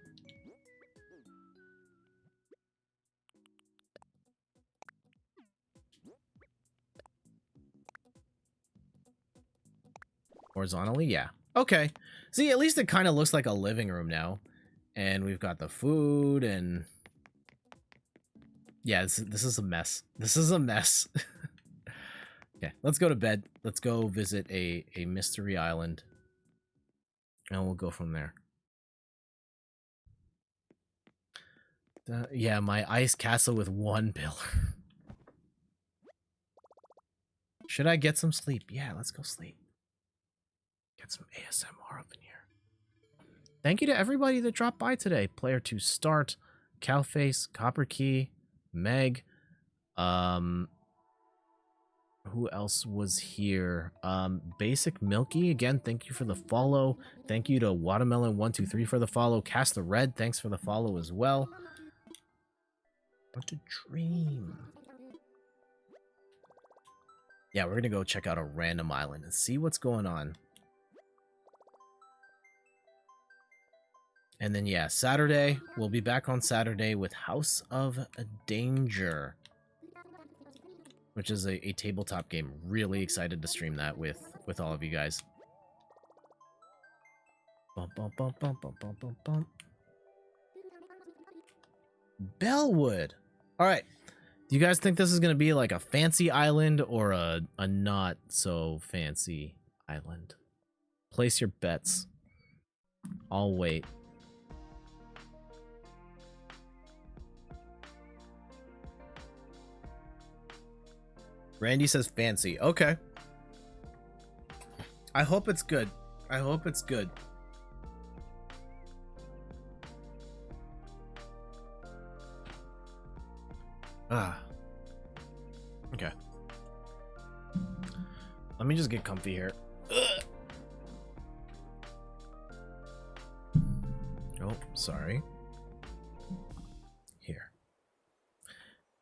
Horizontally, yeah. Okay. See, at least it kind of looks like a living room now. And we've got the food and... Yeah, this is a mess. This is a mess. Okay, let's go to bed. Let's go visit a mystery island. And we'll go from there. Yeah, my ice castle with one pillar. Should I get some sleep? Yeah, let's go sleep. Get some ASMR up in here. Thank you to everybody that dropped by today. Player 2 Start, Cowface, Copper Key, Meg. Who else was here? Basic Milky, again, thank you for the follow. Thank you to Watermelon123 for the follow. Cast the Red, thanks for the follow as well. What to dream? Yeah, we're gonna go check out a random island and see what's going on. And then, yeah, Saturday, we'll be back on Saturday with House of Danger, which is a tabletop game. Really excited to stream that with all of you guys. Bum, bum, bum, bum, bum, bum, bum, bum. Bellwood. All right. Do you guys think this is going to be like a fancy island or a not so fancy island? Place your bets. I'll wait. Randy says fancy. Okay. I hope it's good. I hope it's good. Okay. Let me just get comfy here. Ugh. Oh, sorry. Here.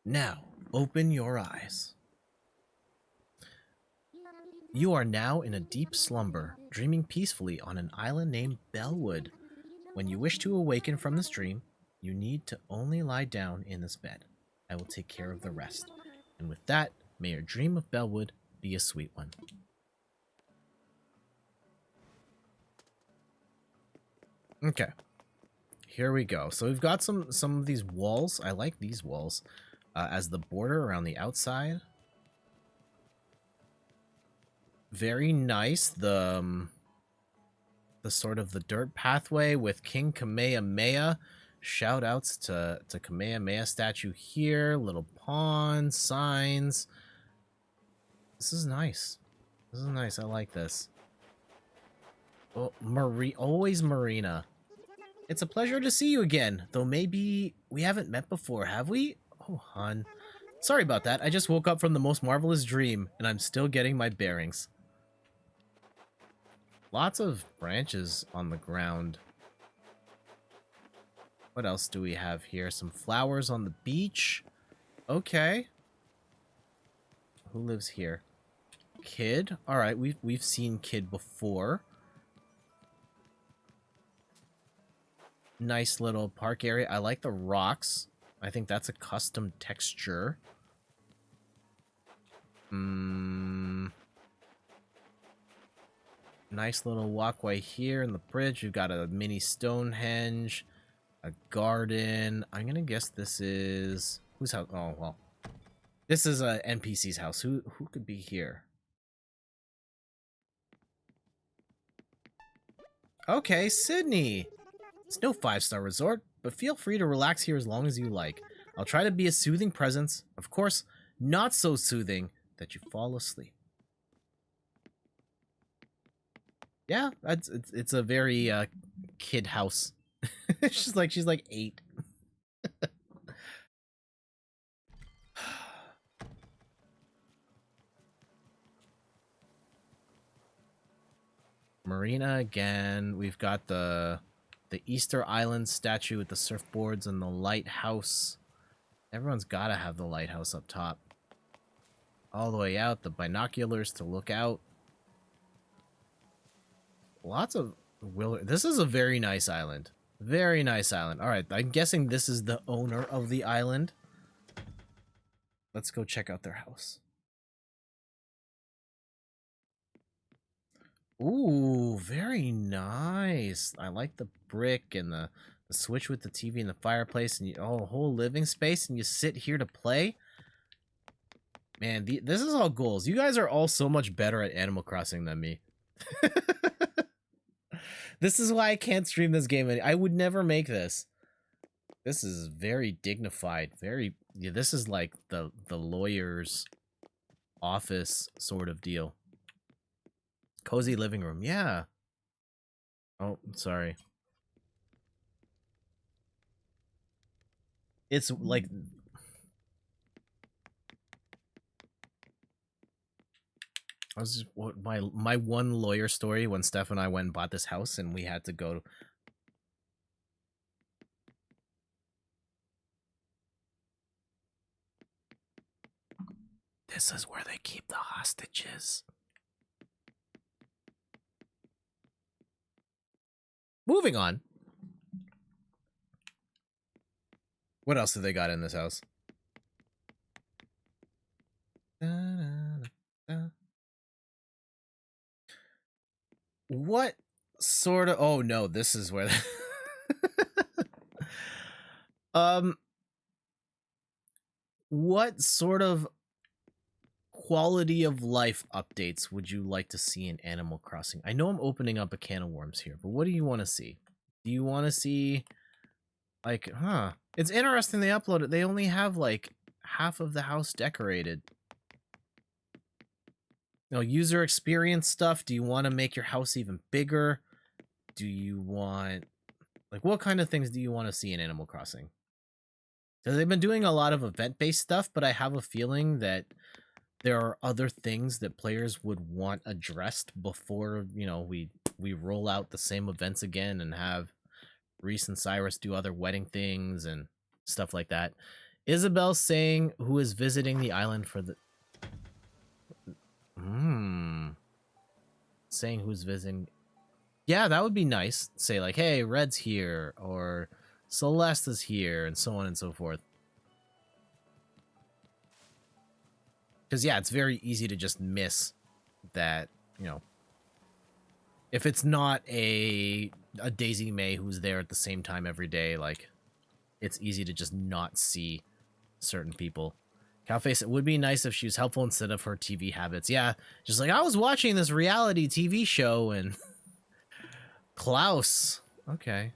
Now, open your eyes. You are now in a deep slumber, dreaming peacefully on an island named Bellwood. When you wish to awaken from this dream, you need to only lie down in this bed. I will take care of the rest. And with that, may your dream of Bellwood be a sweet one. Okay. Here we go. So we've got some of these walls. I like these walls as the border around the outside. Very nice. The sort of the dirt pathway with King Kamehameha. Shout outs to Kamehameha statue here. Little pond, signs. This is nice. This is nice. I like this. Oh, always Marina. It's a pleasure to see you again. Though maybe we haven't met before, have we? Oh, hon. Sorry about that. I just woke up from the most marvelous dream, and I'm still getting my bearings. Lots of branches on the ground. What else do we have here? Some flowers on the beach. Okay. Who lives here? Kid. All right, we've seen Kid before. Nice little park area. I like the rocks. I think that's a custom texture. Nice little walkway here in the bridge. You've got a mini Stonehenge, a garden. I'm gonna guess this is whose house? Oh well, this is a NPC's house. Who could be here? Okay, Sydney. It's no 5-star resort, but feel free to relax here as long as you like. I'll try to be a soothing presence. Of course, not so soothing that you fall asleep. Yeah, it's a very kid house. she's like 8. Marina again. We've got the Easter Island statue with the surfboards and the lighthouse. Everyone's got to have the lighthouse up top. All the way out, the binoculars to look out. Lots of This is a very nice island. Very nice island. All right, I'm guessing this is the owner of the island. Let's go check out their house. Ooh, very nice. I like the brick and the switch with the TV and the fireplace and a whole living space, and you sit here to play. Man, this is all goals. You guys are all so much better at Animal Crossing than me. This is why I can't stream this game. I would never make this. This is very dignified. Yeah, this is like the lawyer's office sort of deal. Cozy living room. Yeah. Oh, sorry. It's like... I was just, my one lawyer story when Steph and I went and bought this house and we had to go. This is where they keep the hostages. Moving on. What else do they got in this house? What sort of... Oh, no, this is where... What sort of quality of life updates would you like to see in Animal Crossing? I know I'm opening up a can of worms here, but what do you want to see? Do you want to see... Like, it's interesting they uploaded. They only have, like, half of the house decorated. You know, user experience stuff. Do you want to make your house even bigger? Do you want... Like, what kind of things do you want to see in Animal Crossing? Because they've been doing a lot of event-based stuff, but I have a feeling that there are other things that players would want addressed before, you know, we roll out the same events again and have Reese and Cyrus do other wedding things and stuff like that. Isabel saying who is visiting the island for the... Saying who's visiting... Yeah, that would be nice. Say like, hey, Red's here, or Celeste is here, and so on and so forth. Because, yeah, it's very easy to just miss that, you know, if it's not a Daisy May who's there at the same time every day, like, it's easy to just not see certain people. Cowface, it would be nice if she was helpful instead of her TV habits. Yeah, just like, I was watching this reality TV show and... Klaus. Okay.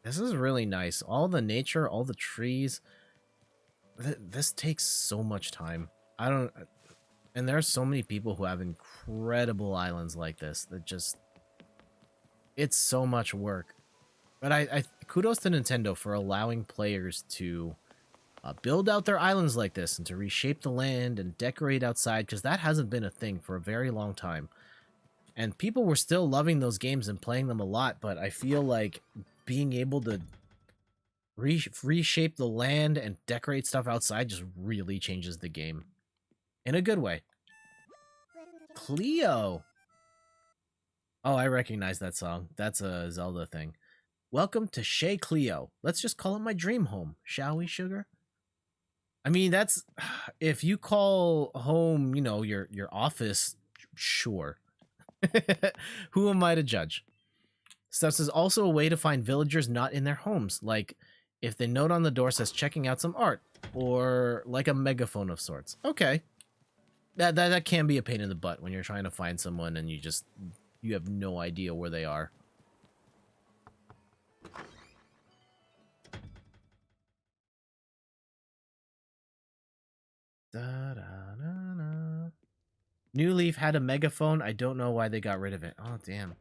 This is really nice. All the nature, all the trees. This takes so much time. I don't... And there are so many people who have incredible islands like this that just... It's so much work. But I kudos to Nintendo for allowing players to build out their islands like this and to reshape the land and decorate outside, because that hasn't been a thing for a very long time. And people were still loving those games and playing them a lot, but I feel like being able to reshape the land and decorate stuff outside just really changes the game. In a good way. Cleo. Oh, I recognize that song. That's a Zelda thing. Welcome to Chez Cleo. Let's just call it my dream home, shall we, sugar? I mean, that's if you call home, you know, your office, sure. Who am I to judge? Steps is also a way to find villagers not in their homes, like if the note on the door says checking out some art, or like a megaphone of sorts. Okay. That can be a pain in the butt when you're trying to find someone and you have no idea where they are. Da-da-da-da. New Leaf had a megaphone. I don't know why they got rid of it. Oh, damn.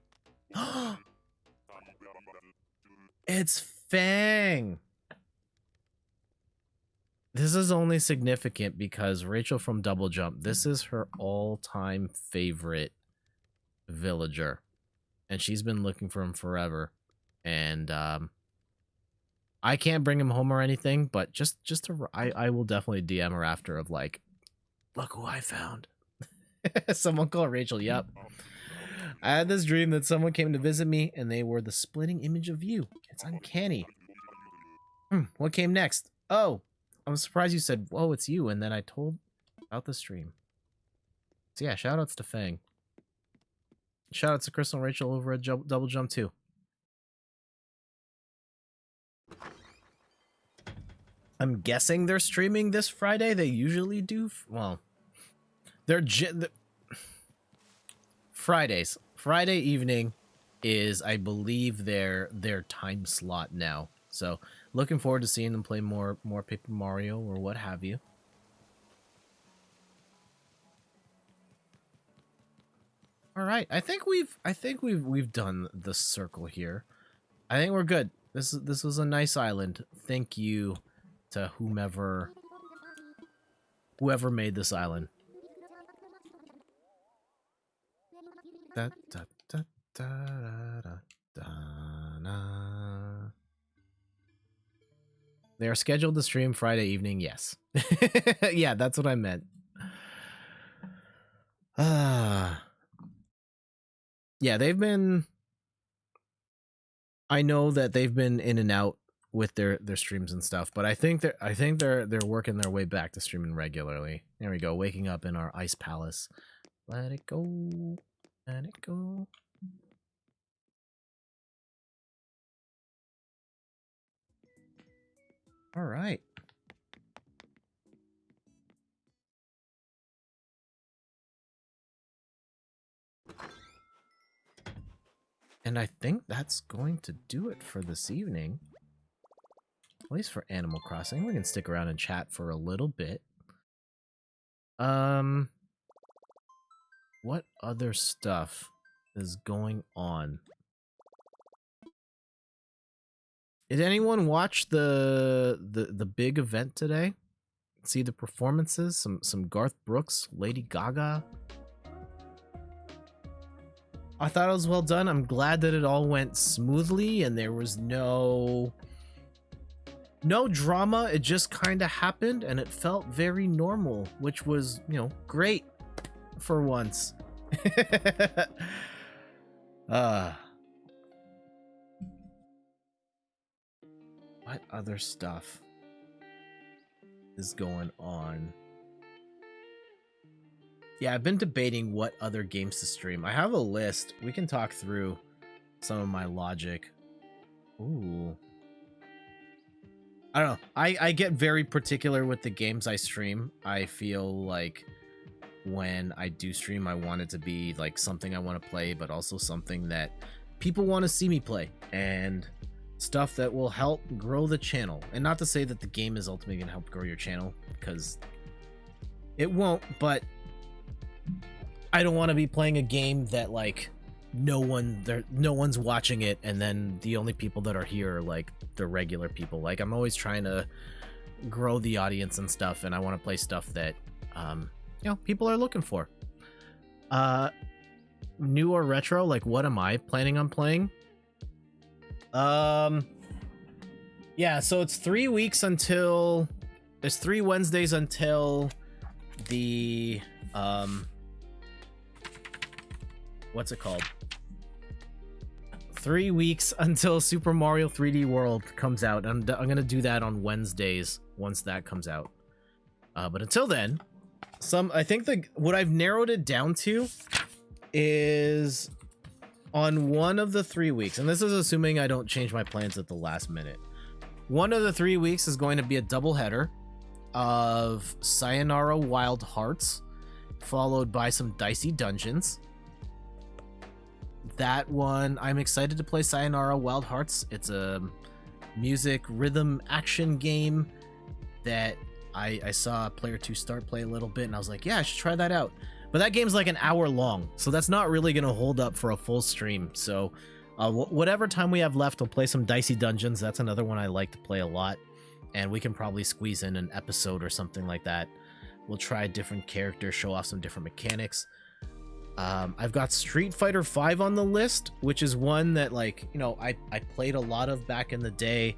It's Fang. This is only significant because Rachel from Double Jump, this is her all-time favorite villager. And she's been looking for him forever. And I can't bring him home or anything, but I will definitely DM her after of like, look who I found. Someone called Rachel, yep. I had this dream that someone came to visit me and they were the splitting image of you. It's uncanny. What came next? Oh, I'm surprised you said, whoa, it's you. And then I told about the stream. So yeah, shout outs to Fang. Shout outs to Crystal and Rachel over at Double Jump too. I'm guessing they're streaming this Friday. They usually do. Well, they're Fridays. Friday evening is, I believe, their time slot now. So looking forward to seeing them play more Paper Mario or what have you. All right, I think we've done the circle here. I think we're good. This was a nice island. Thank you to whoever made this island. Da, da, da, da, da, da, da. They are scheduled to stream Friday evening. Yes. Yeah, that's what I meant. Yeah, they've been. I know that they've been in and out with their streams and stuff, but I think they're working their way back to streaming regularly. There we go, waking up in our ice palace. Let it go. Let it go. All right. And I think that's going to do it for this evening. At least for Animal Crossing. We can stick around and chat for a little bit. What other stuff is going on? Did anyone watch the big event today? See the performances? Some Garth Brooks, Lady Gaga. I thought it was well done. I'm glad that it all went smoothly and there was no drama. It just kind of happened and it felt very normal, which was, you know, great for once. What other stuff is going on? Yeah, I've been debating what other games to stream. I have a list. We can talk through some of my logic. Ooh. I don't know. I get very particular with the games I stream. I feel like when I do stream, I want it to be like something I want to play, but also something that people want to see me play. And stuff that will help grow the channel. And not to say that the game is ultimately going to help grow your channel, because it won't, but I don't want to be playing a game that like no one's watching it and then the only people that are here are like the regular people. Like I'm always trying to grow the audience and stuff, and I want to play stuff that you know, people are looking for. New or retro, like what am I planning on playing? Yeah, so it's 3 weeks until there's 3 Wednesdays until the what's it called? 3 weeks until Super Mario 3D World comes out. I'm gonna do that on Wednesdays once that comes out. But until then, I think what I've narrowed it down to is on one of the 3 weeks, and this is assuming I don't change my plans at the last minute. One of the 3 weeks is going to be a doubleheader of Sayonara Wild Hearts, followed by some Dicey Dungeons. That one, I'm excited to play Sayonara Wild Hearts. It's a music rhythm action game that I saw Player 2 Start play a little bit, and I was like, yeah, I should try that out. But that game's like an hour long, so that's not really going to hold up for a full stream. So whatever time we have left, we'll play some Dicey Dungeons. That's another one I like to play a lot, and we can probably squeeze in an episode or something like that. We'll try a different character, show off some different mechanics. I've got Street Fighter V on the list, which is one that, like, you know, I played a lot of back in the day.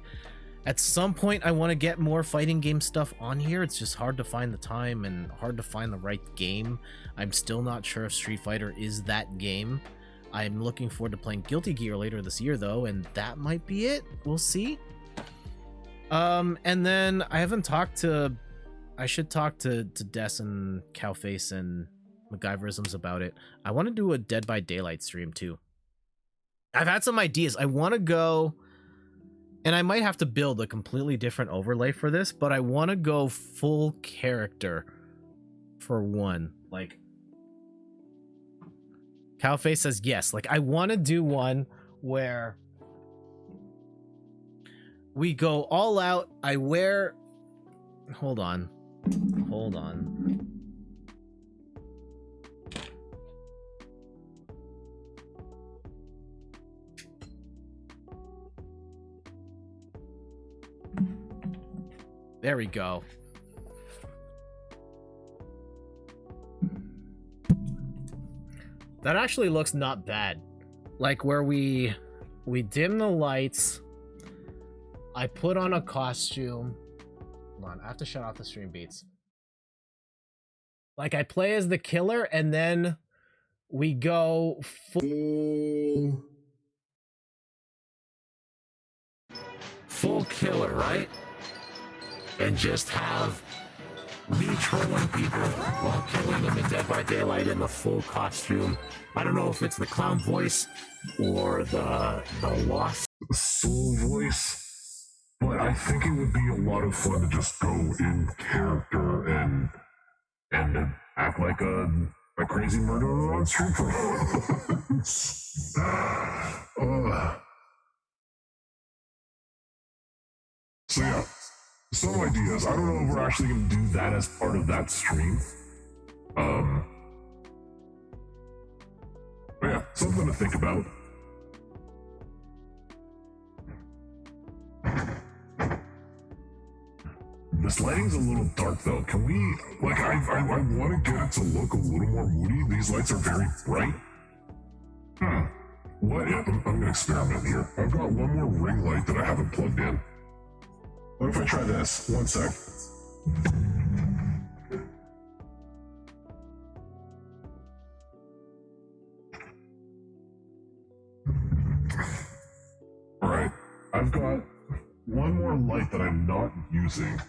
At some point, I want to get more fighting game stuff on here. It's just hard to find the time and hard to find the right game. I'm still not sure if Street Fighter is that game. I'm looking forward to playing Guilty Gear later this year, though, and that might be it. We'll see. And then I haven't talked to... I should talk to Des and Cowface and MacGyverisms about it. I want to do a Dead by Daylight stream, too. I've had some ideas. I want to go... And I might have to build a completely different overlay for this, but I want to go full character for one. Like, Cowface says yes. Like, I want to do one where we go all out. I wear... Hold on. Hold on. There we go. That actually looks not bad. Like where we dim the lights. I put on a costume. Hold on, I have to shut off the stream beats. Like I play as the killer and then we go full killer, right? And just have me trolling people while killing them in Dead by Daylight in the full costume. I don't know if it's the clown voice or the lost Soul voice, but I think it would be a lot of fun to just go in character and act like a crazy murderer on Street Fighter. So yeah, some ideas. I don't know if we're actually going to do that as part of that stream. But yeah, something to think about. This lighting's a little dark though. Can we, like, I want to get it to look a little more moody. These lights are very bright. What if, I'm going to experiment here. I've got one more ring light that I haven't plugged in. What if I try this? One sec. Alright, I've got one more light that I'm not using.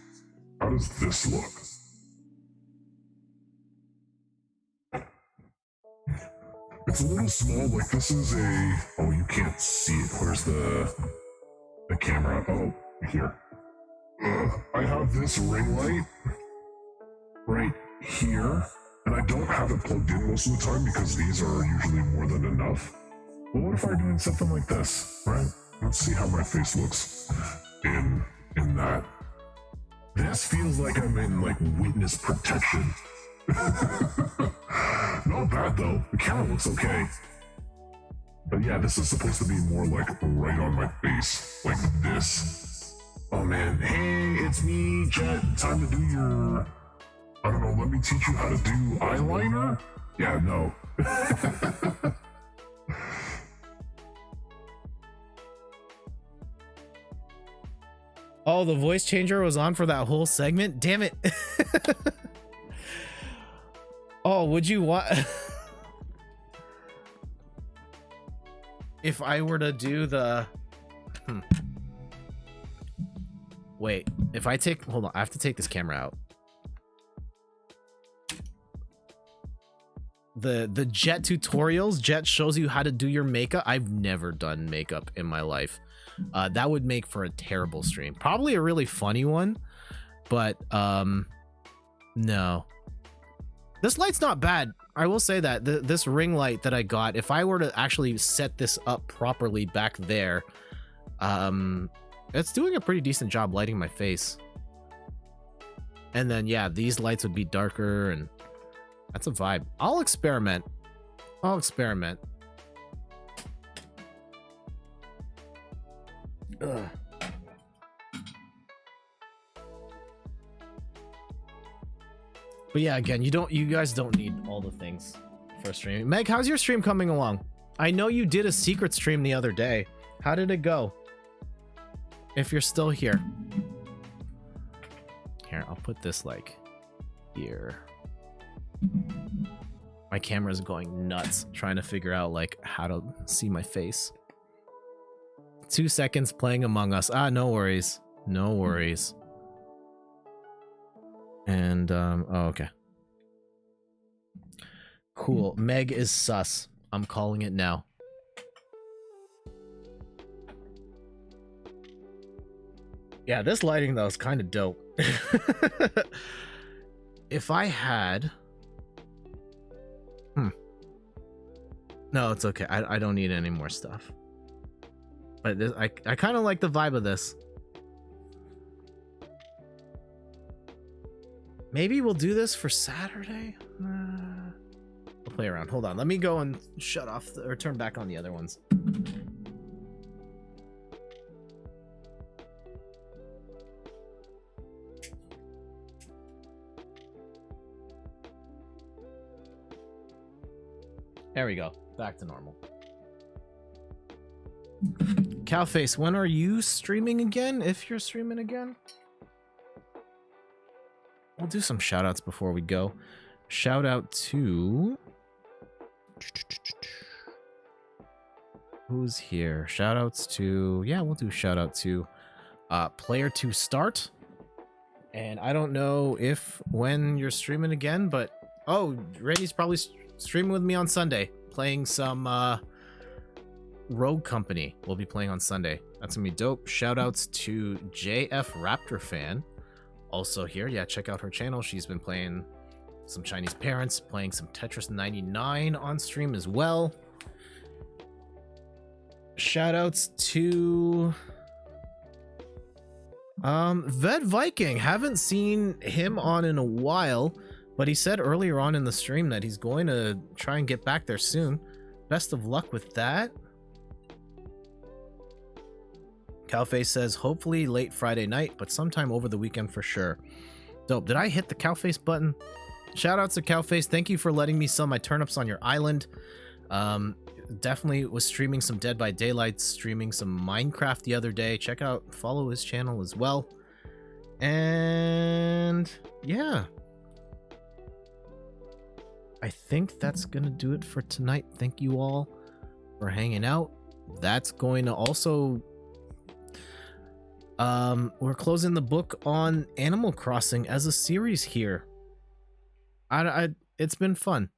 How does this look? It's a little small, like this is a... Oh, you can't see it. Where's the camera? Oh, here. I have this ring light right here, and I don't have it plugged in most of the time because these are usually more than enough. But what if I do something like this, right? Let's see how my face looks in that. This feels like I'm in, like, witness protection. Not bad, though. The camera looks okay. But yeah, this is supposed to be more, like, right on my face. Like this. Oh, man. Hey, it's me, Jet. Time to do your... I don't know, let me teach you how to do eyeliner? Yeah, no. Oh, the voice changer was on for that whole segment? Damn it. Oh, would you want... if I were to do the wait, if I take, hold on, I have to take this camera out. The Jet tutorials, Jet shows you how to do your makeup. I've never done makeup in my life. That would make for a terrible stream. Probably a really funny one, but no. This light's not bad. I will say that this ring light that I got, if I were to actually set this up properly back there, it's doing a pretty decent job lighting my face. And then yeah, these lights would be darker, and that's a vibe. I'll experiment. I'll experiment. Ugh. But yeah, again, you guys don't need all the things for streaming. Meg, how's your stream coming along? I know you did a secret stream the other day. How did it go? If you're still here. Here, I'll put this like here. My camera's going nuts trying to figure out like how to see my face. 2 seconds playing Among Us. Ah, no worries. No worries. And oh, okay. Cool. Meg is sus. I'm calling it now. Yeah, this lighting though is kind of dope. If I had no, it's okay. I don't need any more stuff. But this, I kind of like the vibe of this. Maybe we'll do this for Saturday. We'll play around. Hold on. Let me go and shut off or turn back on the other ones. There we go. Back to normal. Cowface, when are you streaming again? If you're streaming again? We'll do some shout outs before we go. Shout out to... who's here? Shout outs to... yeah, we'll do shout out to Player to Start. And I don't know if when you're streaming again, but... oh, Randy's probably streaming with me on Sunday. Playing some Rogue Company. We'll be playing on Sunday. That's gonna be dope. Shout outs to JF Raptor Fan. Also here, yeah, check out her channel. She's been playing some Chinese Parents, playing some Tetris 99 on stream as well. Shoutouts to Ved Viking. Haven't seen him on in a while, but he said earlier on in the stream that he's going to try and get back there soon. Best of luck with that. Cowface says, hopefully late Friday night, but sometime over the weekend for sure. Dope. Did I hit the Cowface button? Shout out to Cowface. Thank you for letting me sell my turnips on your island. Definitely was streaming some Dead by Daylight, streaming some Minecraft the other day. Check out, follow his channel as well. And yeah. I think that's going to do it for tonight. Thank you all for hanging out. That's going to also... we're closing the book on Animal Crossing as a series here. It's been fun.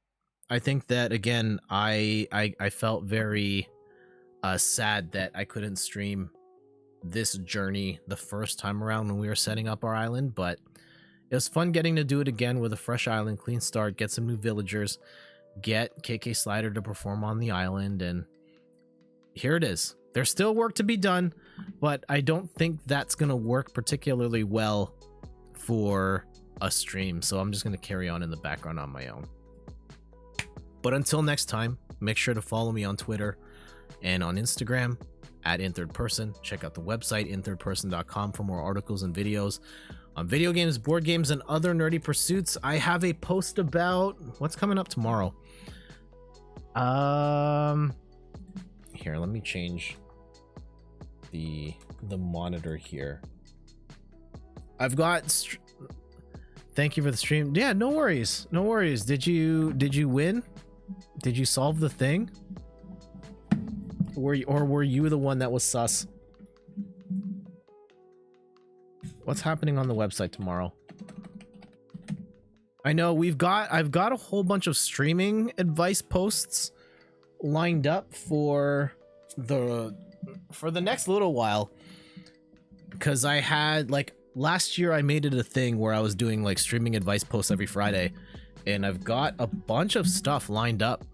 I think that again, I felt very sad that I couldn't stream this journey the first time around when we were setting up our island, but it was fun getting to do it again with a fresh island, clean start, get some new villagers, get KK Slider to perform on the island, and here it is. There's still work to be done, but I don't think that's going to work particularly well for a stream, so I'm just going to carry on in the background on my own. But until next time, make sure to follow me on Twitter and on Instagram at InThirdPerson. Check out the website, inthirdperson.com, for more articles and videos on video games, board games, and other nerdy pursuits. I have a post about what's coming up tomorrow. Here, let me change the monitor here. I've got thank you for the stream. Yeah, no worries. No worries. Did you win? Did you solve the thing? were you the one that was sus? What's happening on the website tomorrow? I know I've got a whole bunch of streaming advice posts lined up for the next little while, because I had, like, last year I made it a thing where I was doing like streaming advice posts every Friday, and I've got a bunch of stuff lined up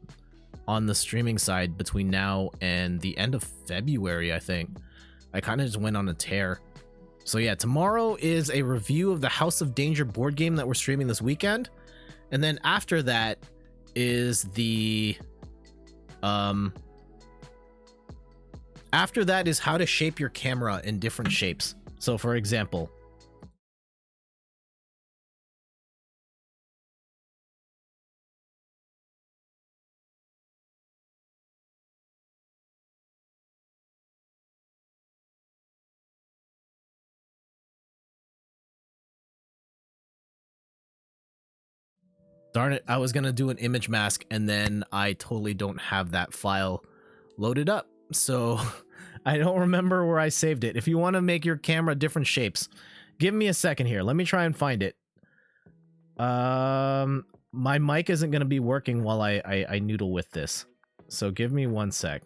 on the streaming side between now and the end of February. I think I kind of just went on a tear. So yeah, tomorrow is a review of the House of Danger board game that we're streaming this weekend. And then after that is the after that is how to shape your camera in different shapes. So for example, darn it, I was gonna do an image mask and then I totally don't have that file loaded up. So I don't remember where I saved it. If you want to make your camera different shapes, give me a second here. Let me try and find it. My mic isn't gonna be working while I noodle with this. So give me one sec.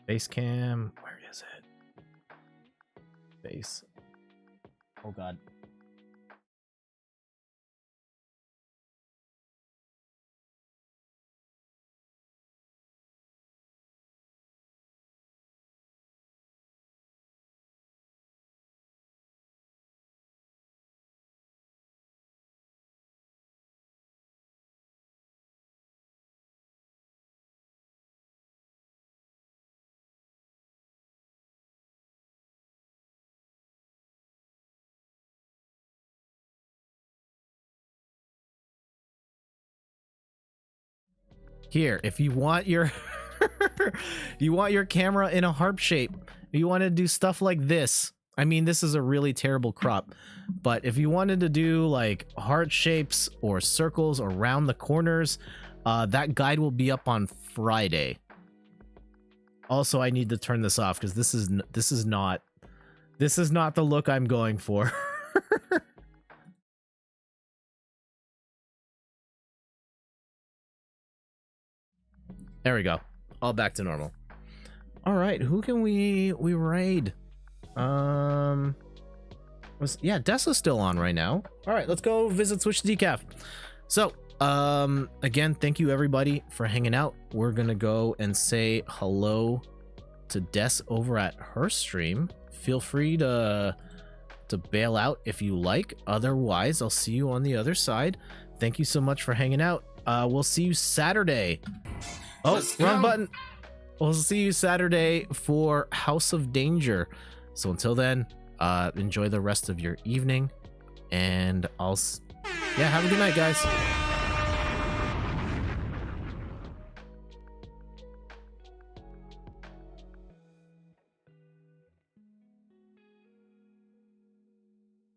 Base cam, where is it? Base. Oh god. Here, if you want your you want your camera in a harp shape, you want to do stuff like this. I mean, this is a really terrible crop, but if you wanted to do like heart shapes or circles around the corners, that guide will be up on Friday. Also, I need to turn this off because this is not the look I'm going for. There we go. All back to normal. All right, who can we raid? Yeah, Dessa's still on right now. All right, let's go visit Switch Decaf. So, again, thank you everybody for hanging out. We're gonna go and say hello to Des over at her stream. Feel free to bail out if you like. Otherwise, I'll see you on the other side. Thank you so much for hanging out. We'll see you Saturday. Oh, wrong button. We'll see you Saturday for House of Danger. So until then, enjoy the rest of your evening, and have a good night, guys.